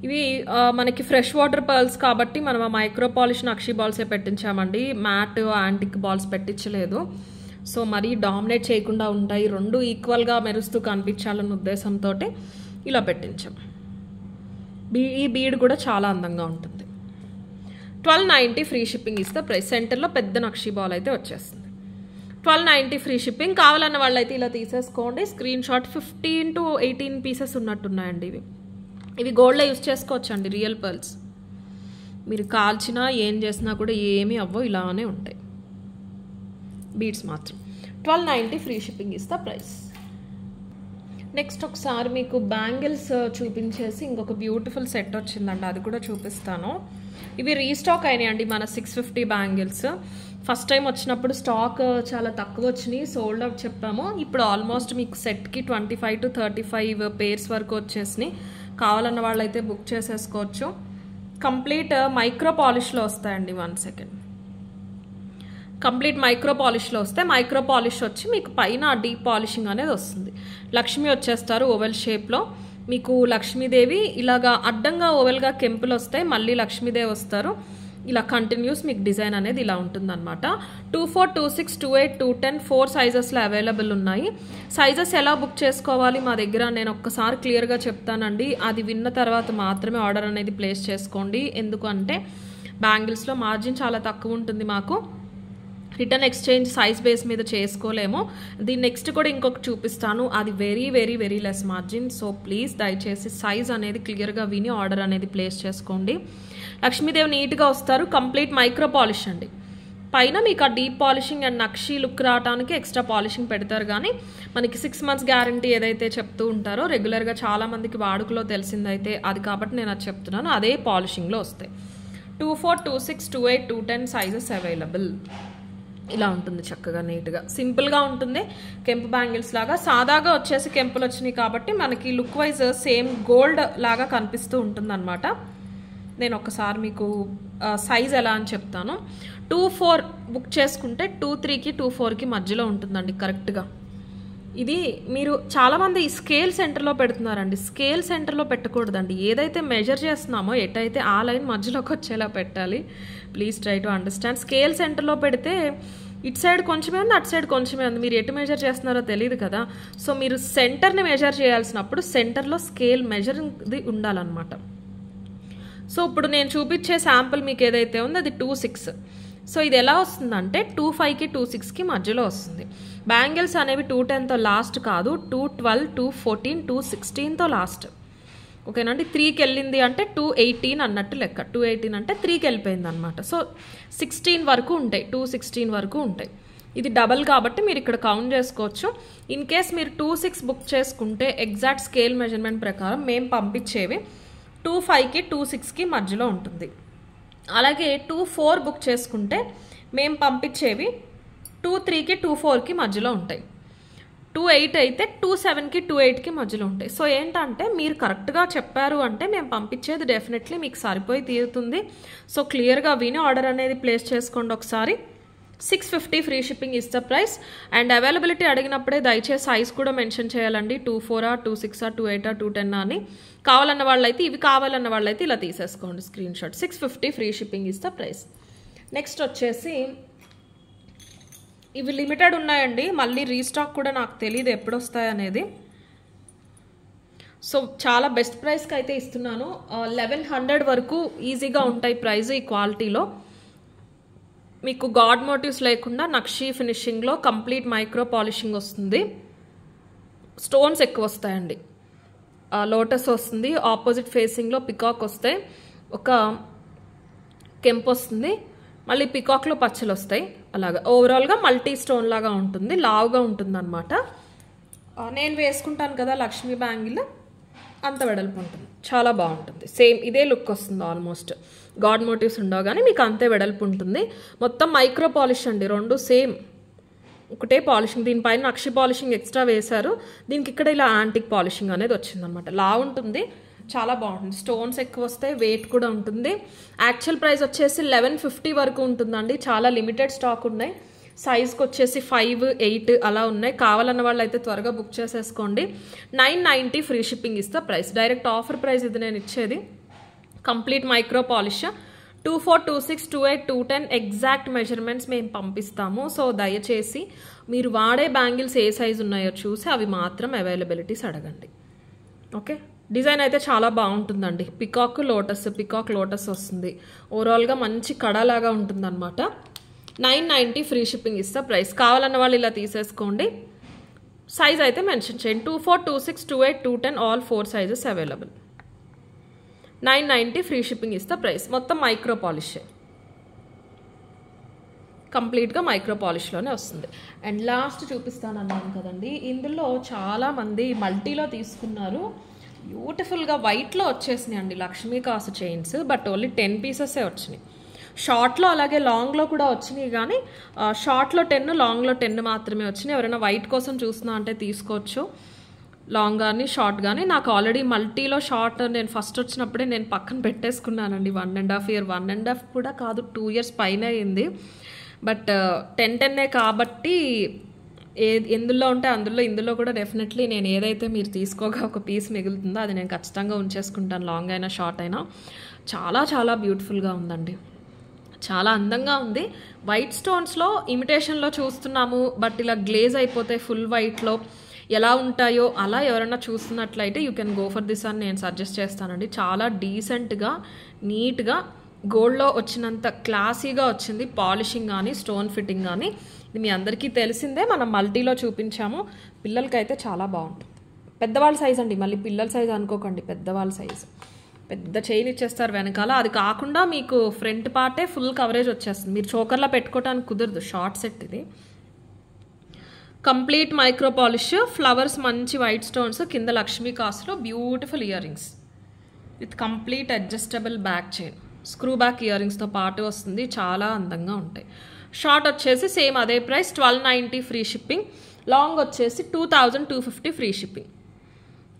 ఇవి మనకి ఫ్రెష్ వాటర్ పర్ల్స్ కాబట్టి మనం మైక్రో పాలిష్ నక్షీ బాల్సే పెట్టించామండి, మ్యాట్ యాంటిక్ బాల్స్ పెట్టించలేదు. సో మరీ డామినేట్ చేయకుండా ఉంటాయి, రెండు ఈక్వల్గా మెరుస్తూ కనిపించాలన్న ఉద్దేశంతో ఇలా పెట్టించాం. ఈ బీడ్ కూడా చాలా అందంగా ఉంటుంది. 1290 ఫ్రీ షిప్పింగ్ ఇస్తే ప్రైస్. సెంటర్లో పెద్ద నక్షీ బాల్ అయితే వచ్చేస్తుంది. 1290 ఫ్రీ షిప్పింగ్. కావాలన్న వాళ్ళైతే ఇలా తీసేసుకోండి. స్క్రీన్ షాట్ 15 to 18 పీసెస్ ఉన్నట్టున్నాయండి ఇవి. ఇవి గోల్డ్లో యూజ్ చేసుకోవచ్చు అండి, రియల్ పర్ల్స్. మీరు కాల్చినా ఏం చేసినా కూడా ఏమీ అవ్వవు, ఇలానే ఉంటాయి. బీడ్స్ మాత్రం 1290 ఫ్రీ షిప్పింగ్ ఇస్తా ప్రైస్. నెక్స్ట్ ఒకసారి మీకు బ్యాంగిల్స్ చూపించేసి ఇంకొక బ్యూటిఫుల్ సెట్ వచ్చిందండి, అది కూడా చూపిస్తాను. ఇవి రీస్టాక్ అయినాయండి మన 650 బ్యాంగిల్స్. ఫస్ట్ టైం వచ్చినప్పుడు స్టాక్ చాలా తక్కువ వచ్చినాయి, సోల్డ్ అవుట్ చెప్పాము. ఇప్పుడు ఆల్మోస్ట్ మీకు సెట్కి 25 to 35 పేర్స్ వరకు వచ్చేసినాయి. కావాలన్న వాళ్ళైతే బుక్ చేసేసుకోవచ్చు. కంప్లీట్ మైక్రో పాలిష్లో వస్తాయండి. 1 second. కంప్లీట్ మైక్రో పాలిష్లో వస్తే, మైక్రో పాలిష్ వచ్చి మీకు పైన డీప్ పాలిషింగ్ అనేది వస్తుంది. లక్ష్మి వచ్చేస్తారు ఓవెల్ షేప్లో. మీకు లక్ష్మీదేవి ఇలాగా అడ్డంగా ఓవెల్గా కెంపులు వస్తాయి, మళ్ళీ లక్ష్మీదేవి వస్తారు. ఇలా కంటిన్యూస్ మీకు డిజైన్ అనేది ఇలా ఉంటుందన్నమాట. 24, 26, 28, 210 4 సైజెస్లో అవైలబుల్ ఉన్నాయి. సైజెస్ ఎలా బుక్ చేసుకోవాలి మా దగ్గర నేను ఒక్కసారి క్లియర్గా చెప్తానండి. అది విన్న తర్వాత మాత్రమే ఆర్డర్ అనేది ప్లేస్ చేసుకోండి. ఎందుకంటే బ్యాంగిల్స్లో మార్జిన్ చాలా తక్కువ ఉంటుంది మాకు. రిటర్న్ ఎక్స్చేంజ్ సైజ్ బేస్ మీద చేసుకోలేము. దీని నెక్స్ట్ కూడా ఇంకొక చూపిస్తాను, అది very very very less margin. So please దయచేసి సైజ్ అనేది క్లియర్గా విని ఆర్డర్ అనేది ప్లేస్ చేసుకోండి. లక్ష్మీదేవి నీట్గా వస్తారు. కంప్లీట్ మైక్రో పాలిష్ అండి. పైన మీకు ఆ deep polishing and nakshi look రావడానికి ఎక్స్ట్రా పాలిషింగ్ పెడతారు. కానీ మనకి 6 months గ్యారంటీ ఏదైతే చెప్తూ ఉంటారో రెగ్యులర్గా చాలామందికి వాడుకలో తెలిసిందైతే అది, కాబట్టి నేను అది చెప్తున్నాను. అదే పాలిషింగ్లో వస్తాయి. 24, 26, 28, 210 సైజెస్ అవైలబుల్. ఇలా ఉంటుంది చక్కగా నీట్గా సింపుల్గా ఉంటుంది. కెంపు బ్యాంగిల్స్ లాగా సాదాగా వచ్చేసి కెంపులు వచ్చినాయి కాబట్టి మనకి లుక్ వైజ్ సేమ్ గోల్డ్ లాగా కనిపిస్తూ ఉంటుంది అనమాట. నేను ఒకసారి మీకు సైజ్ ఎలా అని చెప్తాను. 24 బుక్ చేసుకుంటే 23కి 24కి మధ్యలో ఉంటుందండి కరెక్ట్గా. ఇది మీరు చాలామంది స్కేల్ సెంటర్లో పెడుతున్నారండి. స్కేల్ సెంటర్లో పెట్టకూడదండి. ఏదైతే మెజర్ చేస్తున్నామో ఎటైతే ఆ లైన్ మధ్యలోకి వచ్చేలా పెట్టాలి. Please try to understand. Scale సెంటర్లో పెడితే ఇటు సైడ్ కొంచెమే ఉంది, అటు సైడ్ కొంచెమే ఉంది. మీరు ఎటు మెజర్ చేస్తున్నారో తెలియదు కదా. సో మీరు సెంటర్ని మెజర్ చేయాల్సినప్పుడు సెంటర్లో స్కేల్ మెజరింగ్ది ఉండాలన్నమాట. సో ఇప్పుడు నేను చూపించే శాంపుల్ మీకు ఏదైతే ఉందో అది 26. సో ఇది ఎలా వస్తుందంటే 25కి 26కి మధ్యలో వస్తుంది. బ్యాంగిల్స్ అనేవి 210తో లాస్ట్ కాదు, 212, 214, 216తో లాస్ట్. ఓకేనండి. 3కి వెళ్ళింది అంటే 218 అన్నట్టు లెక్క. 218 అంటే 3కి వెళ్ళిపోయింది అనమాట. సో 16 వరకు ఉంటాయి, 216 వరకు ఉంటాయి. ఇది డబల్ కాబట్టి మీరు ఇక్కడ కౌంట్ చేసుకోవచ్చు. ఇన్ కేస్ మీరు 26 బుక్ చేసుకుంటే ఎగ్జాక్ట్ స్కేల్ మెజర్మెంట్ ప్రకారం మేము పంపించేవి 25కి 26కి మధ్యలో ఉంటుంది. అలాగే 24 బుక్ చేసుకుంటే మేము పంపించేవి 23కి 24కి మధ్యలో ఉంటాయి. 28 అయితే 27కి 28కి మధ్యలో ఉంటాయి. సో ఏంటంటే మీరు కరెక్ట్గా చెప్పారు అంటే మేము పంపించేది డెఫినెట్లీ మీకు సరిపోయి తీరుతుంది. సో క్లియర్గా విని ఆర్డర్ అనేది ప్లేస్ చేసుకోండి ఒకసారి. 650 free shipping is the price. And availability అడిగినప్పుడే దయచేసి సైజ్ కూడా మెన్షన్ చేయాలండి. 24, 26, 28, 210 అని. కావాలన్న వాళ్ళైతే ఇవి కావాలన్న వాళ్ళైతే ఇలా తీసేసుకోండి screen shot. 650 free shipping is the price. Next వచ్చేసి ఇవి లిమిటెడ్ ఉన్నాయండి. మళ్ళీ రీస్టాక్ కూడా నాకు తెలియదు ఎప్పుడు వస్తాయనేది. సో చాలా బెస్ట్ ప్రైస్కి అయితే ఇస్తున్నాను. 1100 వరకు ఈజీగా ఉంటాయి ప్రైస్ ఈ క్వాలిటీలో. మీకు గాడ్ మోటివ్స్ లేకుండా నక్షి ఫినిషింగ్లో కంప్లీట్ మైక్రో పాలిషింగ్ వస్తుంది. స్టోన్స్ ఎక్కువ వస్తాయండి. లోటస్ వస్తుంది, ఆపోజిట్ ఫేసింగ్లో పికాక్ వస్తాయి, ఒక కెంపు వస్తుంది, మళ్ళీ పికాక్లో పచ్చలు వస్తాయి. అలాగా ఓవరాల్గా మల్టీ స్టోన్ లాగా ఉంటుంది, లావుగా ఉంటుంది అనమాట. నేను వేసుకుంటాను కదా లక్ష్మీ బ్యాంగిల్, అంత వెడల్పు ఉంటుంది, చాలా బాగుంటుంది. సేమ్ ఇదే లుక్ వస్తుంది, ఆల్మోస్ట్ గాడ్ మోటివ్స్ ఉండవు కానీ మీకు అంతే వెడల్పు ఉంటుంది. మొత్తం మైక్రో పాలిష్ అండి, రెండు సేమ్ ఒకటే పాలిషింగ్. దీనిపైన నక్షి పాలిషింగ్ ఎక్స్ట్రా వేశారు, దీనికి ఇక్కడ ఇలా యాంటిక్ పాలిషింగ్ అనేది వచ్చిందనమాట. లా ఉంటుంది, చాలా బాగుంటుంది. స్టోన్స్ ఎక్కువ వస్తాయి, వెయిట్ కూడా ఉంటుంది. యాక్చువల్ ప్రైస్ వచ్చేసి 1150 వరకు ఉంటుందండి. చాలా లిమిటెడ్ స్టాక్ ఉన్నాయి. సైజ్కి వచ్చేసి 5, 8 అలా ఉన్నాయి. కావాలన్న వాళ్ళు అయితే త్వరగా బుక్ చేసేసుకోండి. 990 ఫ్రీ షిప్పింగ్ ఇస్తా ప్రైస్. డైరెక్ట్ ఆఫర్ ప్రైస్ ఇది నేను ఇచ్చేది. Complete micro polish 24, 26, 28, 210 exact measurements మేము పంపిస్తాము. సో దయచేసి మీరు వాడే బ్యాంగిల్స్ ఏ సైజు ఉన్నాయో చూసి అవి మాత్రం అవైలబిలిటీస్ అడగండి. ఓకే, డిజైన్ అయితే చాలా బాగుంటుందండి. పికాక్ లోటస్ వస్తుంది. ఓవరాల్గా మంచి కడలాగా ఉంటుంది అనమాట. 990 ఫ్రీ షిప్పింగ్ ఇస్తా ప్రైస్. కావాలన్న వాళ్ళు ఇలా తీసేసుకోండి. సైజ్ అయితే మెన్షన్ చేయండి. 24, 26, 28, 210 all 4 sizes available. 990 free shipping ఇస్తా ప్రైస్. మొత్తం మైక్రో పాలిష్, కంప్లీట్గా మైక్రో పాలిష్లోనే వస్తుంది. అండ్ లాస్ట్ చూపిస్తాను అన్నాను కదండి, ఇందులో చాలామంది మల్టీలో తీసుకున్నారు. బ్యూటిఫుల్గా వైట్లో వచ్చేసినాయి అండి లక్ష్మీ కాసు చైన్స్, బట్ ఓన్లీ 10 పీసెసే వచ్చినాయి. షార్ట్లో అలాగే లాంగ్లో కూడా వచ్చినాయి, కానీ షార్ట్లో 10, లాంగ్లో 10 మాత్రమే వచ్చినాయి. ఎవరైనా వైట్ కోసం చూస్తున్నా అంటే తీసుకోవచ్చు, లాంగ్ కానీ షార్ట్ కానీ. నాకు ఆల్రెడీ మల్టీలో షార్ట్ నేను ఫస్ట్ వచ్చినప్పుడే నేను పక్కన పెట్టేసుకున్నానండి. 1.5 year, 1.5 కూడా కాదు, 2 years పైన అయింది. బట్ 10 కాబట్టి ఎందులో ఉంటే అందులో ఇందులో కూడా డెఫినెట్లీ నేను ఏదైతే మీరు తీసుకోగా ఒక పీస్ మిగులుతుందో అది నేను ఖచ్చితంగా ఉంచేసుకుంటాను, లాంగ్ అయినా షార్ట్ అయినా. చాలా చాలా బ్యూటిఫుల్గా ఉందండి, చాలా అందంగా ఉంది. వైట్ స్టోన్స్లో ఇమిటేషన్లో చూస్తున్నాము, బట్ ఇలా గ్లేజ్ అయిపోతే ఫుల్ వైట్లో ఎలా ఉంటాయో అలా ఎవరైనా చూస్తున్నట్లయితే you can go for this అని నేను సజెస్ట్ చేస్తానండి. చాలా డీసెంట్గా నీట్గా గోల్డ్లో వచ్చినంత క్లాసీగా వచ్చింది. పాలిషింగ్ కానీ స్టోన్ ఫిట్టింగ్ కానీ ఇది మీ అందరికీ తెలిసిందే. మనం మల్టీలో చూపించాము. పిల్లలకైతే చాలా బాగుంటుంది. పెద్దవాళ్ళ సైజ్ అండి, మళ్ళీ పిల్లల సైజ్ అనుకోకండి, పెద్దవాళ్ళ సైజ్. పెద్ద చైన్ ఇచ్చేస్తారు వెనకాల. అది కాకుండా మీకు ఫ్రంట్ పార్టే ఫుల్ కవరేజ్ వచ్చేస్తుంది. మీరు చోకర్లా పెట్టుకోవడానికి కుదరదు, షార్ట్ సెట్ ఇది. కంప్లీట్ మైక్రో పాలిష్, ఫ్లవర్స్ మంచి వైట్ స్టోన్స్, కింద లక్ష్మీ కాసులో beautiful earrings with complete adjustable back chain, screw back ఇయర్ రింగ్స్తో పాటు వస్తుంది. చాలా అందంగా ఉంటాయి. షార్ట్ వచ్చేసి సేమ్ అదే ప్రైస్, 1290 ఫ్రీ షిప్పింగ్. లాంగ్ వచ్చేసి 2250 ఫ్రీ షిప్పింగ్.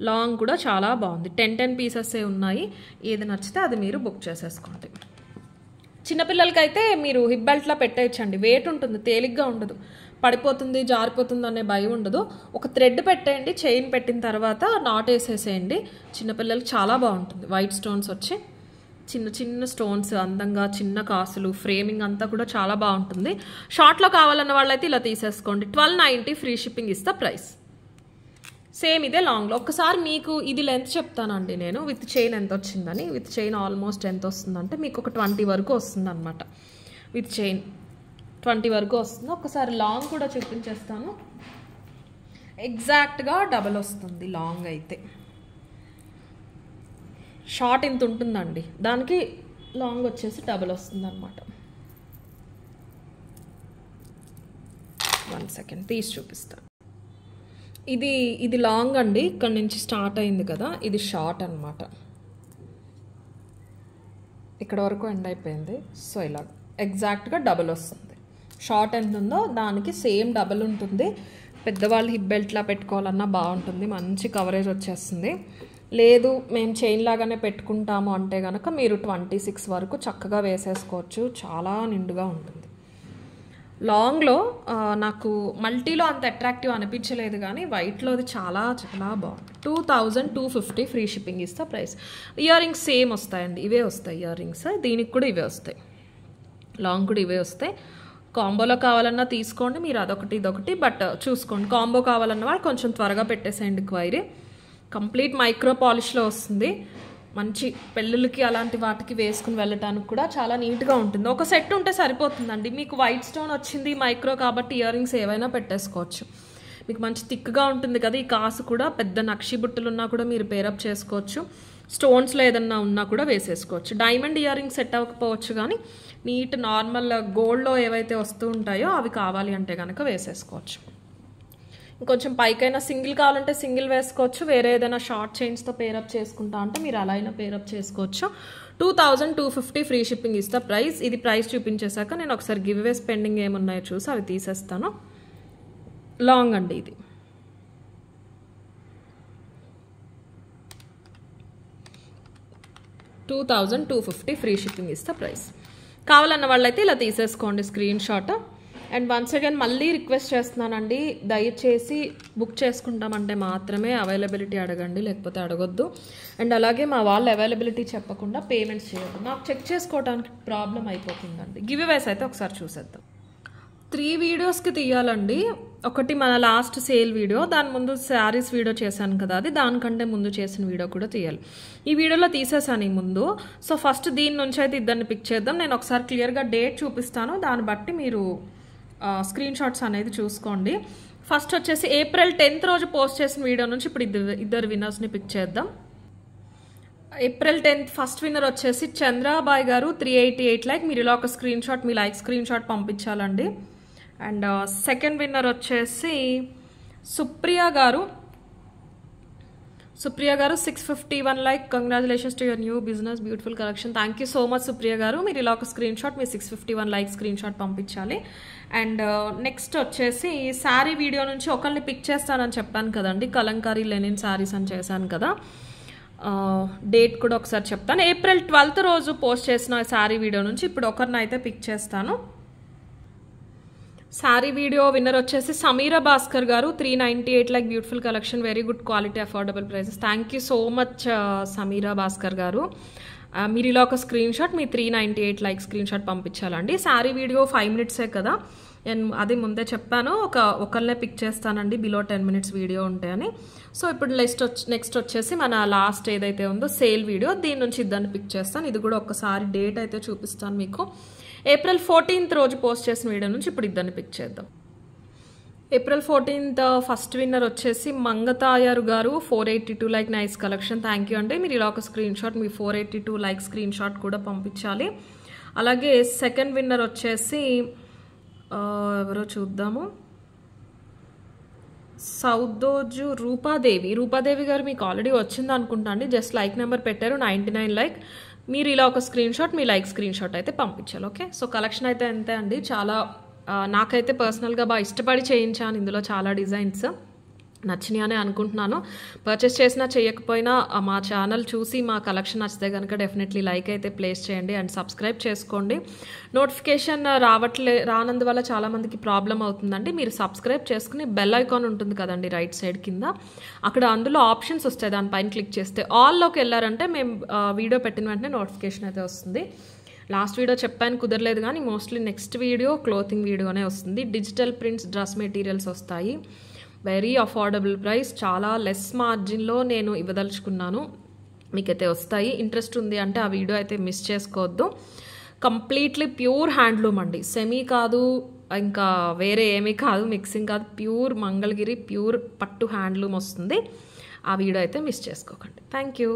లాంగ్ కూడా చాలా బాగుంది. 10 పీసెస్ ఉన్నాయి. ఏది నచ్చితే అది మీరు బుక్ చేసేసుకోండి. చిన్నపిల్లలకైతే మీరు హిప్ బెల్ట్లా పెట్టేయచ్చండి. వెయిట్ ఉంటుంది, తేలిగ్గా ఉండదు, పడిపోతుంది జారిపోతుంది అనే భయం ఉండదు. ఒక థ్రెడ్ పెట్టేయండి, చైన్ పెట్టిన తర్వాత నాట్ వేసేసేయండి. చిన్నపిల్లలకి చాలా బాగుంటుంది. వైట్ స్టోన్స్ వచ్చి చిన్న చిన్న స్టోన్స్, అందంగా చిన్న కాసులు, ఫ్రేమింగ్ అంతా కూడా చాలా బాగుంటుంది. షార్ట్లో కావాలన్న వాళ్ళైతే ఇలా తీసేసుకోండి. 1290 ఫ్రీ షిప్పింగ్ ఇస్తా ప్రైస్. సేమ్ ఇదే లాంగ్లో. ఒకసారి మీకు ఇది లెంత్ చెప్తానండి నేను, విత్ చైన్ ఎంత వచ్చిందని. విత్ చైన్ ఆల్మోస్ట్ ఎంత వస్తుందంటే మీకు ఒక 20 వరకు వస్తుంది అనమాట. విత్ చైన్ 20 వరకు వస్తుంది. ఒకసారి లాంగ్ కూడా చూపించేస్తాను. ఎగ్జాక్ట్గా డబల్ వస్తుంది లాంగ్ అయితే. షార్ట్ ఇంత ఉంటుందండి, దానికి లాంగ్ వచ్చేసి డబల్ వస్తుంది అనమాట. 1 సెకండ్ తీసి చూపిస్తాను. ఇది లాంగ్ అండి, ఇక్కడ నుంచి స్టార్ట్ అయింది కదా, ఇది షార్ట్ అనమాట. ఇక్కడ వరకు ఎండ్ అయిపోయింది. సో ఇలా ఎగ్జాక్ట్గా డబల్ వస్తుంది. షార్ట్ ఎంత ఉందో దానికి సేమ్ డబల్ ఉంటుంది. పెద్దవాళ్ళు హిప్ బెల్ట్లా పెట్టుకోవాలన్నా బాగుంటుంది, మంచి కవరేజ్ వచ్చేస్తుంది. లేదు మేము చైన్ లాగానే పెట్టుకుంటాము అంటే కనుక మీరు 26 వరకు చక్కగా వేసేసుకోవచ్చు. చాలా నిండుగా ఉంటుంది. లాంగ్లో నాకు మల్టీలో అంత అట్రాక్టివ్ అనిపించలేదు, కానీ వైట్లోది చాలా చాలా బాగుంది. 2250 ఫ్రీ షిప్పింగ్ ఇస్తా ప్రైస్. ఇయర్ రింగ్స్ సేమ్ వస్తాయండి, ఇవే వస్తాయి ఇయర్ రింగ్స్. దీనికి కూడా ఇవే వస్తాయి, లాంగ్ కూడా ఇవే వస్తాయి. కాంబోలో కావాలన్నా తీసుకోండి మీరు, అదొకటి ఇదొకటి. బట్ చూసుకోండి, కాంబో కావాలన్న వాళ్ళు కొంచెం త్వరగా పెట్టేసేయండి క్వైరీ. కంప్లీట్ మైక్రో పాలిష్లో వస్తుంది. మంచి పెళ్ళిళ్ళకి అలాంటి వాటికి వేసుకుని వెళ్ళటానికి కూడా చాలా నీట్గా ఉంటుంది. ఒక సెట్ ఉంటే సరిపోతుందండి. మీకు వైట్ స్టోన్ వచ్చింది మైక్రో కాబట్టి ఇయర్ రింగ్స్ ఏవైనా పెట్టేసుకోవచ్చు. మీకు మంచి థిక్గా ఉంటుంది కదా. ఈ కాసు కూడా పెద్ద నక్షి బుట్టలు ఉన్నా కూడా మీరు పేరప్ చేసుకోవచ్చు. స్టోన్స్లో ఏదన్నా ఉన్నా కూడా వేసేసుకోవచ్చు. డైమండ్ ఇయర్ రింగ్స్ సెట్ అవ్వకపోవచ్చు, కానీ నీట్ నార్మల్ గోల్డ్లో ఏవైతే వస్తూ ఉంటాయో అవి కావాలి అంటే కనుక వేసేసుకోవచ్చు. ఇంకొంచెం పైకైనా సింగిల్ కావాలంటే సింగిల్ వేసుకోవచ్చు. వేరే ఏదైనా షార్ట్ చైన్స్తో పేరప్ చేసుకుంటా అంటే మీరు అలా అయినా పేరప్ చేసుకోవచ్చు. 2250 ఫ్రీ షిప్పింగ్ ఇస్తా ప్రైస్. ఇది ప్రైస్ చూపించేశాక నేను ఒకసారి గివ్ అవే స్పెండింగ్ ఏమున్నాయో చూసి అవి తీసేస్తాను. లాంగ్ అండి ఇది. $2250 ఫ్రీ షిప్పింగ్ ఇస్తా ప్రైస్. కావాలన్న వాళ్ళైతే ఇలా తీసేసుకోండి screen shot. And once again మళ్ళీ రిక్వెస్ట్ చేస్తున్నానండి, దయచేసి బుక్ చేసుకుంటామంటే మాత్రమే అవైలబిలిటీ అడగండి, లేకపోతే అడగొద్దు. అండ్ అలాగే మా వాళ్ళు అవైలబిలిటీ చెప్పకుండా పేమెంట్స్ చేయొద్దు. నాకు చెక్ చేసుకోవడానికి ప్రాబ్లం అయిపోతుందండి. గివ్ అవేస్ అయితే ఒకసారి చూసేద్దాం. 3 వీడియోస్కి తీయాలండి. ఒకటి మన లాస్ట్ సేల్ వీడియో, దాని ముందు శారీస్ వీడియో చేశాను కదా, అది దానికంటే ముందు చేసిన వీడియో కూడా తీయాలి. ఈ వీడియోలో తీసేసాను ఈ ముందు. సో ఫస్ట్ దీని నుంచి అయితే ఇద్దరిని పిక్ చేద్దాం. నేను ఒకసారి క్లియర్గా డేట్ చూపిస్తాను, దాన్ని బట్టి మీరు స్క్రీన్ షాట్స్ అనేది చూసుకోండి. ఫస్ట్ వచ్చేసి April 10th రోజు పోస్ట్ చేసిన వీడియో నుంచి ఇప్పుడు ఇద్దరు విన్నర్స్ని పిక్ చేద్దాం. April 10th ఫస్ట్ విన్నర్ వచ్చేసి చంద్రాబాయ్ గారు 388 లైక్. మీరు ఇలా ఒక స్క్రీన్ షాట్, మీ లైక్ స్క్రీన్ షాట్ పంపించాలండి. అండ్ సెకండ్ విన్నర్ వచ్చేసి సుప్రియ గారు 651 లైక్. Congratulations to your new business, beautiful collection. Thank you so much Supriya గారు. మీరు ఇలా ఒక స్క్రీన్ షాట్, మీ 651 లైక్ స్క్రీన్ షాట్ పంపించాలి. అండ్ నెక్స్ట్ వచ్చేసి శారీ వీడియో నుంచి ఒకరిని పిక్ చేస్తానని చెప్పాను కదండి, కలంకారీ లెనిన్ శారీస్ అని చేశాను కదా. డేట్ కూడా ఒకసారి చెప్తాను. April 12th రోజు పోస్ట్ చేసిన శారీ వీడియో నుంచి ఇప్పుడు ఒకరిని అయితే పిక్ చేస్తాను. శారీ వీడియో విన్నర్ వచ్చేసి సమీరా భాస్కర్ గారు 398 like. Beautiful collection, very good quality, affordable prices. Thank you so much Sameera Bhaskar గారు. మీరు ఇలా ఒక స్క్రీన్ షాట్, మీ 398 లైక్ స్క్రీన్ షాట్ పంపించాలండి. శారీ వీడియో 5 మినిట్సే కదా, నేను అది ముందే చెప్పాను, ఒకళ్ళనే పిక్ చేస్తానండి బిలో 10 మినిట్స్ వీడియో ఉంటాయని. సో ఇప్పుడు నెక్స్ట్ వచ్చేసి మన లాస్ట్ ఏదైతే ఉందో సేల్ వీడియో, దీని నుంచి ఇద్దరిని పిక్ చేస్తాను. ఇది కూడా ఒక్కసారి డేట్ అయితే చూపిస్తాను మీకు. April 14th రోజు పోస్ట్ చేసిన వీడియో నుంచి ఇప్పుడు ఇద్దరిని పిక్ చేద్దాం. April 14th ఫస్ట్ విన్నర్ వచ్చేసి మంగతాయారు గారు 482 like. Nice collection, thank you అండి. మీరు ఇలా ఒక స్క్రీన్ షాట్, మీ 482 లైక్ స్క్రీన్ షాట్ కూడా పంపించాలి. అలాగే సెకండ్ విన్నర్ వచ్చేసి ఎవరో చూద్దాము, సౌదోజు రూపాదేవి గారు. మీకు ఆల్రెడీ వచ్చింది అనుకుంటా అండి, జస్ట్ లైక్ నెంబర్ పెట్టారు 99 లైక్. మీరు ఇలా ఒక స్క్రీన్ షాట్, మీ లైక్ స్క్రీన్ షాట్ అయితే పంపించాలి. ఓకే, సో కలెక్షన్ అయితే అంతే అండి. చాలా నాకైతే పర్సనల్గా బాగా ఇష్టపడి చేయించాను. ఇందులో చాలా డిజైన్స్ నచ్చినాయి అని అనుకుంటున్నాను. పర్చేస్ చేసినా చేయకపోయినా మా ఛానల్ చూసి మా కలెక్షన్ నచ్చితే కనుక డెఫినెట్లీ లైక్ అయితే ప్లేస్ చేయండి అండ్ సబ్స్క్రైబ్ చేసుకోండి. నోటిఫికేషన్ రానందువల్ల చాలామందికి ప్రాబ్లం అవుతుందండి. మీరు సబ్స్క్రైబ్ చేసుకుని బెల్ ఐకాన్ ఉంటుంది కదండి రైట్ సైడ్ కింద, అక్కడ అందులో ఆప్షన్స్ వస్తాయి, దానిపైన క్లిక్ చేస్తే ఆల్లోకి వెళ్ళారంటే మేము వీడియో పెట్టిన వెంటనే నోటిఫికేషన్ అయితే వస్తుంది. లాస్ట్ వీడియో చెప్పాను కుదరలేదు, కానీ మోస్ట్లీ నెక్స్ట్ వీడియో క్లోతింగ్ వీడియోనే వస్తుంది. డిజిటల్ ప్రింట్స్ డ్రెస్ మెటీరియల్స్ వస్తాయి. వెరీ అఫోర్డబుల్ ప్రైస్, చాలా లెస్ మార్జిన్లో నేను ఇవ్వదలుచుకున్నాను. మీకైతే వస్తాయి. ఇంట్రెస్ట్ ఉంది అంటే ఆ వీడియో అయితే మిస్ చేసుకోవద్దు. కంప్లీట్లీ ప్యూర్ హ్యాండ్లూమ్ అండి, సెమీ కాదు, ఇంకా వేరే ఏమీ కాదు, మిక్సింగ్ కాదు, ప్యూర్ మంగళగిరి ప్యూర్ పట్టు హ్యాండ్లూమ్ వస్తుంది. ఆ వీడియో అయితే మిస్ చేసుకోకండి. Thank you.